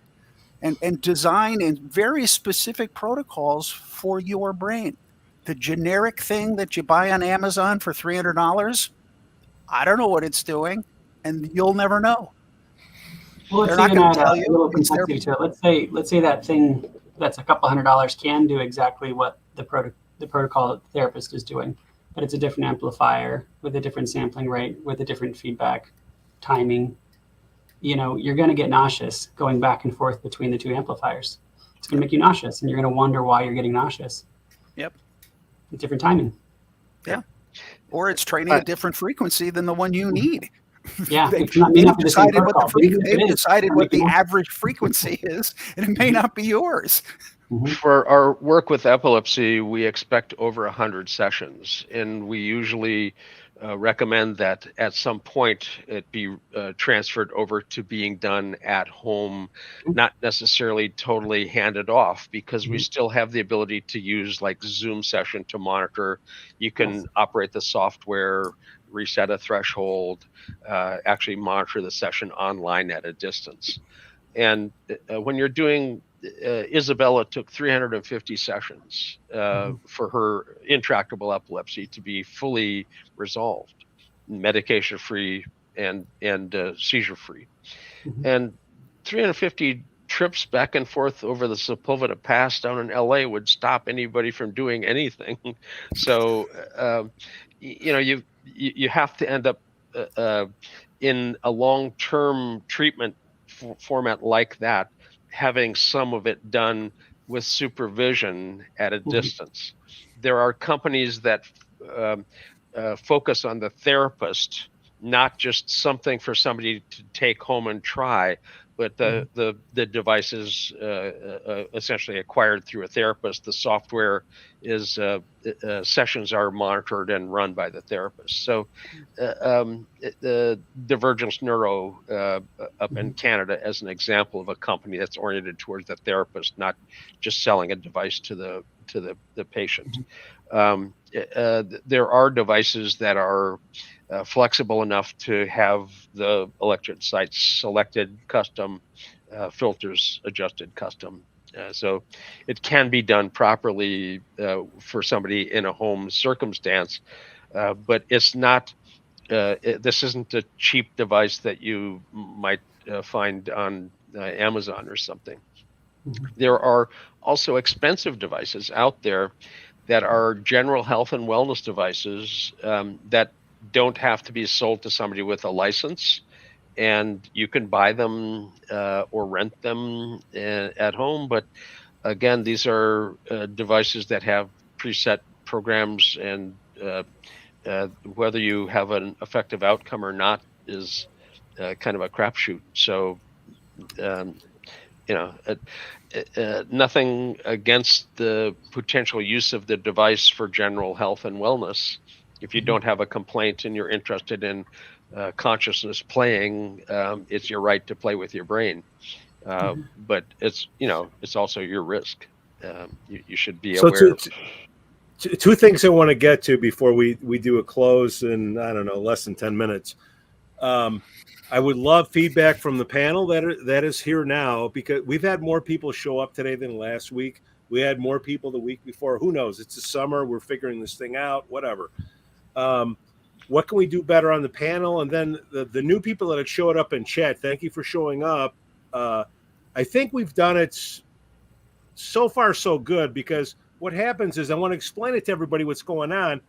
and design in very specific protocols for your brain. The generic thing that you buy on Amazon for $300, I don't know what it's doing, and you'll never know. Well, let's even add a little complexity to it. Let's say that thing that's a couple $100 can do exactly what the protocol therapist is doing, but it's a different amplifier with a different sampling rate, with a different feedback timing. You're going to get nauseous going back and forth between the two amplifiers. It's going to make you nauseous, and you're going to wonder why you're getting nauseous. Yep. With different timing. Yeah. Or it's training a different frequency than the one you need. Yeah, They've it may not be the same decided what protocol, but even if it they've is, decided what the can- average frequency is, and it may not be yours. For our work with epilepsy, we expect over 100 sessions, and we usually recommend that at some point it be transferred over to being done at home, not necessarily totally handed off, because we still have the ability to use like Zoom session to monitor. You can operate the software, reset a threshold, actually monitor the session online at a distance. And when you're doing, Isabella took 350 sessions for her intractable epilepsy to be fully resolved, medication free and seizure free. And 350 trips back and forth over the Sepulveda Pass down in LA would stop anybody from doing anything. So, you have to end up in a long-term treatment format like that, having some of it done with supervision at a distance. There are companies that focus on the therapist, not just something for somebody to take home and try, but the device is essentially acquired through a therapist. The software is sessions are monitored and run by the therapist. So the Divergence Neuro up in Canada, as an example of a company that's oriented towards the therapist, not just selling a device to the patient. There are devices that are flexible enough to have the electrode sites selected custom, filters adjusted custom. So it can be done properly for somebody in a home circumstance, but it's not, this isn't a cheap device that you might find on Amazon or something. There are also expensive devices out there that are general health and wellness devices that don't have to be sold to somebody with a license, and you can buy them or rent them at home. But again, these are devices that have preset programs, and whether you have an effective outcome or not is kind of a crapshoot. So, nothing against the potential use of the device for general health and wellness. If you don't have a complaint and you're interested in consciousness playing, it's your right to play with your brain. But it's also your risk. You should be aware. Two things I want to get to before we do a close in, I don't know, less than 10 minutes. I would love feedback from the panel that is here now, because we've had more people show up today than last week. We had more people the week before. Who knows? It's the summer. We're figuring this thing out, whatever. What can we do better on the panel? And then the new people that have showed up in chat, thank you for showing up. I think we've done it so far so good, because what happens is, I want to explain it to everybody what's going on.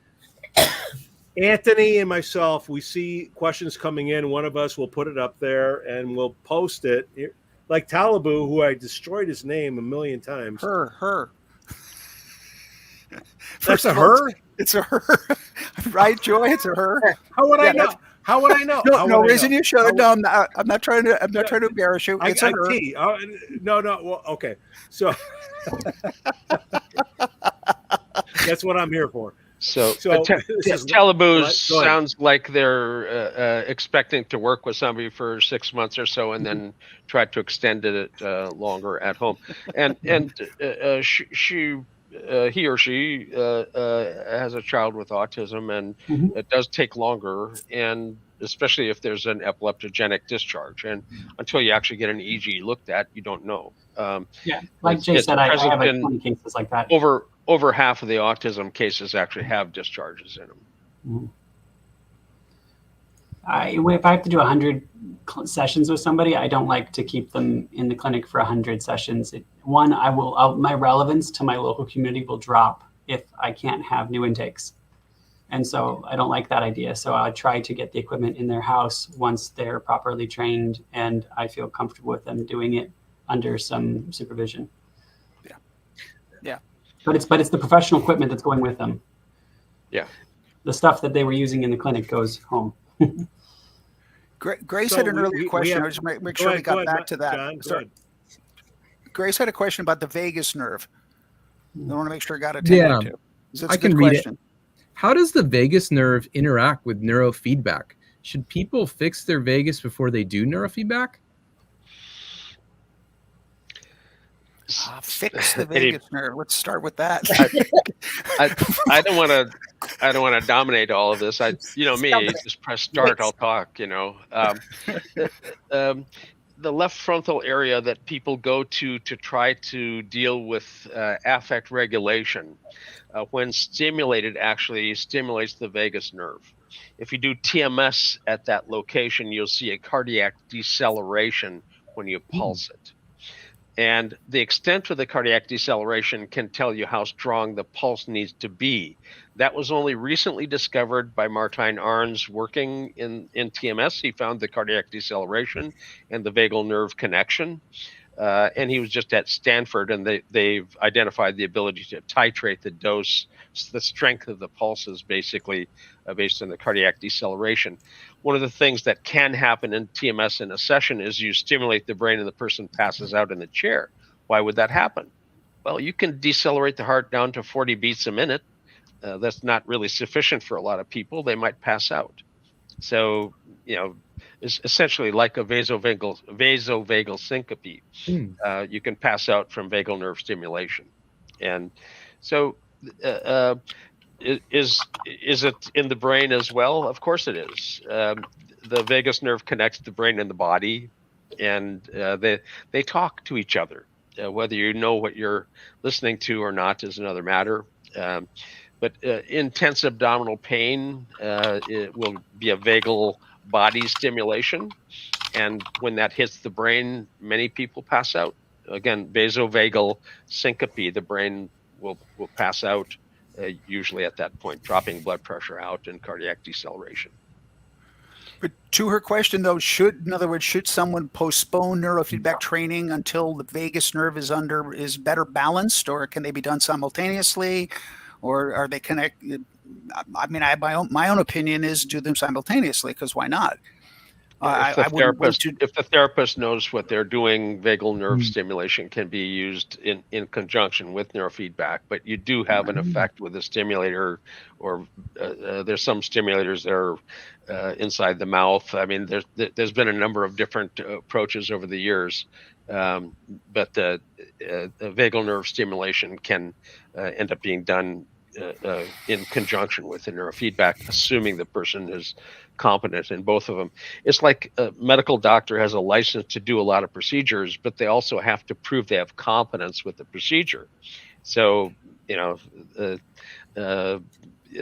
Anthony and myself, we see questions coming in. One of us will put it up there and we'll post it. Like Talibu, who I destroyed his name 1,000,000 times. Her. That's a her? It's a her. Right, Joy? It's a her. How would I know? How would I know? No reason you should. No, I'm not trying to embarrass you. It's a her. No. Well, okay. So that's what I'm here for. So Talibu sounds like they're expecting to work with somebody for 6 months or so, and then try to extend it longer at home. And he or she has a child with autism, and it does take longer, and especially if there's an epileptogenic discharge. And until you actually get an EEG looked at, you don't know. Like Jay said, I have like 20 cases like that. Over half of the autism cases actually have discharges in them. If I have to do 100 sessions with somebody, I don't like to keep them in the clinic for 100 sessions. My relevance to my local community will drop if I can't have new intakes. And so I don't like that idea. So I try to get the equipment in their house once they're properly trained and I feel comfortable with them doing it under some supervision. Yeah. But it's the professional equipment that's going with them. Yeah. The stuff that they were using in the clinic goes home. Grace So had an we- earlier we question. have- I just make Go sure we ahead, got go ahead, back to that. John, go Sorry. ahead. Grace had a question about the vagus nerve. I want to make sure it got attended Yeah, to. That's I a good can read it. question. How does the vagus nerve interact with neurofeedback? Should people fix their vagus before they do neurofeedback? Fix the Any- vagus nerve. Let's start with that. I don't want to dominate all of this. Me, just press start. I'll talk. The left frontal area that people go to try to deal with affect regulation, when stimulated, actually stimulates the vagus nerve. If you do TMS at that location, you'll see a cardiac deceleration when you pulse it. And the extent of the cardiac deceleration can tell you how strong the pulse needs to be. That was only recently discovered by Martijn Arns working in TMS. He found the cardiac deceleration and the vagal nerve connection. And he was just at Stanford, and they've identified the ability to titrate the dose, the strength of the pulses, basically based on the cardiac deceleration. One of the things that can happen in TMS in a session is you stimulate the brain and the person passes out in the chair. Why would that happen? Well, you can decelerate the heart down to 40 beats a minute. That's not really sufficient for a lot of people. They might pass out. So, it's essentially like a vasovagal syncope. You can pass out from vagal nerve stimulation. And so is it in the brain as well? Of course it is. The vagus nerve connects the brain and the body, and they talk to each other. Whether you know what you're listening to or not is another matter. But intense abdominal pain, it will be a vagal body stimulation. And when that hits the brain, many people pass out. Again, vasovagal syncope, the brain will pass out usually at that point, dropping blood pressure out and cardiac deceleration. But to her question, though, should someone postpone neurofeedback training until the vagus nerve is better balanced, or can they be done simultaneously, or are they connected? I mean, my own opinion is do them simultaneously, because why not? If the therapist knows what they're doing, vagal nerve stimulation can be used in conjunction with neurofeedback. But you do have an effect with a stimulator, or there's some stimulators that are inside the mouth. I mean, there's been a number of different approaches over the years, but the vagal nerve stimulation can end up being done in conjunction with the neurofeedback, assuming the person is competent in both of them. It's like a medical doctor has a license to do a lot of procedures, but they also have to prove they have competence with the procedure. So,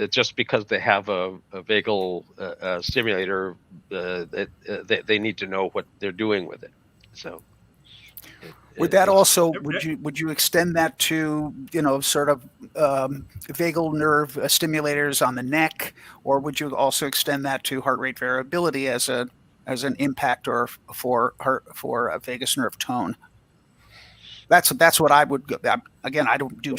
just because they have a vagal stimulator, they need to know what they're doing with it. So. Would that also would you extend that to sort of vagal nerve stimulators on the neck, or would you also extend that to heart rate variability as an impact or for a vagus nerve tone? That's what I would. Again, I don't do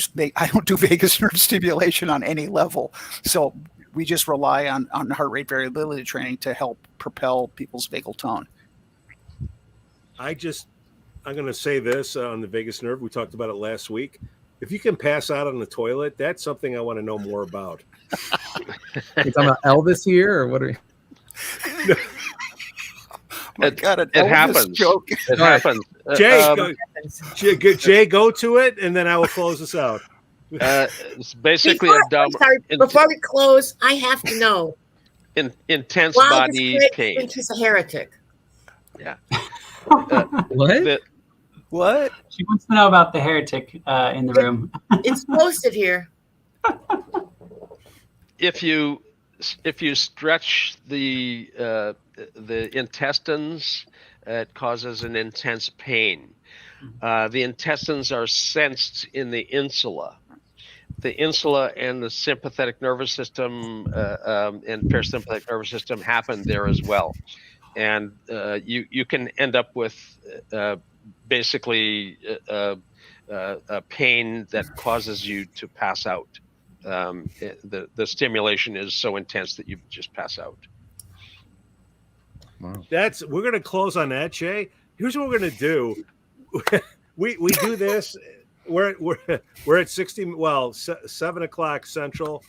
vagus nerve stimulation on any level, so we just rely on heart rate variability training to help propel people's vagal tone. I'm going to say this on the vagus nerve. We talked about it last week. If you can pass out on the toilet, that's something I want to know more about. You talking about Elvis here, or what are you? It happens. Joke. It happens. Jay, go to it, and then I will close this out. It's basically before we close, I have to know. Intense Why body does Chris pain. think he's a heretic? Yeah. What? What? She wants to know about the heretic in the room. It's posted here. If you stretch the intestines, it causes an intense pain. The intestines are sensed in the insula. The insula and the sympathetic nervous system and parasympathetic nervous system happen there as well. And you can end up with basically a pain that causes you to pass out. The stimulation is so intense that you just pass out. Wow. We're gonna close on that, Jay. Here's what we're gonna do. we do this. We're at 7 o'clock Central,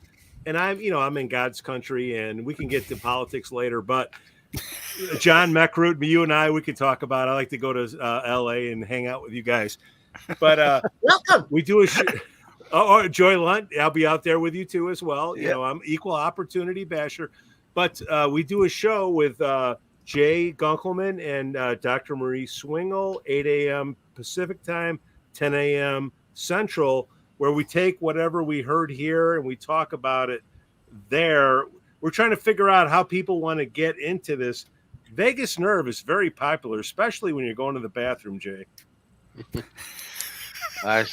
and I'm in God's country, and we can get to politics later. But John Meckroot, you and I, we could talk about. I like to go to L.A. and hang out with you guys. But welcome. We do Joy Lunt. I'll be out there with you too as well. You know, I'm equal opportunity basher. But we do a show with Jay Gunkelman and Dr. Marie Swingle, 8 a.m. Pacific time, 10 a.m. Central, where we take whatever we heard here and we talk about it there. We're trying to figure out how people want to get into this. Vagus nerve is very popular, especially when you're going to the bathroom, Jay. I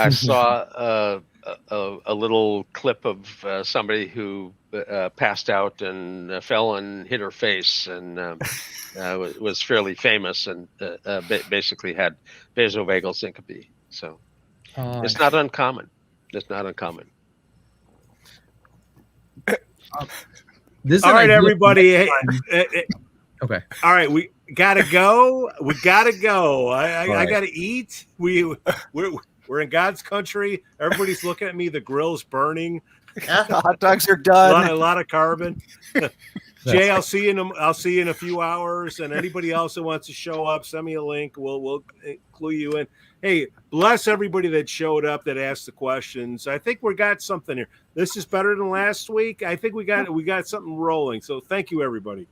saw a little clip of somebody who passed out and fell and hit her face, and was fairly famous, and basically had vasovagal syncope. So it's not uncommon. It's not uncommon. All right, everybody. Okay. All right, we gotta go. I gotta eat. We're in God's country. Everybody's looking at me. The grill's burning. The hot dogs are done. A lot of carbon. Jay, I'll see you in a few hours. And anybody else that wants to show up, send me a link. We'll clue you in. Hey, bless everybody that showed up, that asked the questions. I think we got something here. This is better than last week. I think we got something rolling. So thank you, everybody.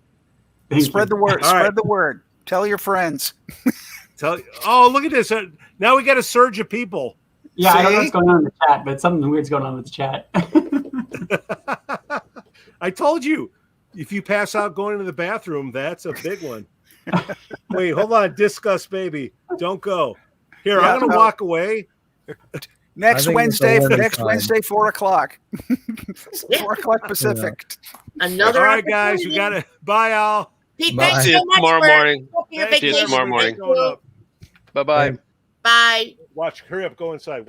Spread the word. Spread the word. Tell your friends. Oh, look at this. Now we got a surge of people. Yeah, I don't know what's going on in the chat, but something weird's going on with the chat. I told you, if you pass out going into the bathroom, that's a big one. Wait, hold on. Discuss, baby. Don't go. Here, I'm going to walk away. Next Wednesday, 4 o'clock. 4 o'clock Pacific. Another. All right, guys. We got to. Bye, all. Pete, thanks so much tomorrow morning. See you tomorrow morning. Bye-bye. Bye. Watch. Hurry up. Go inside.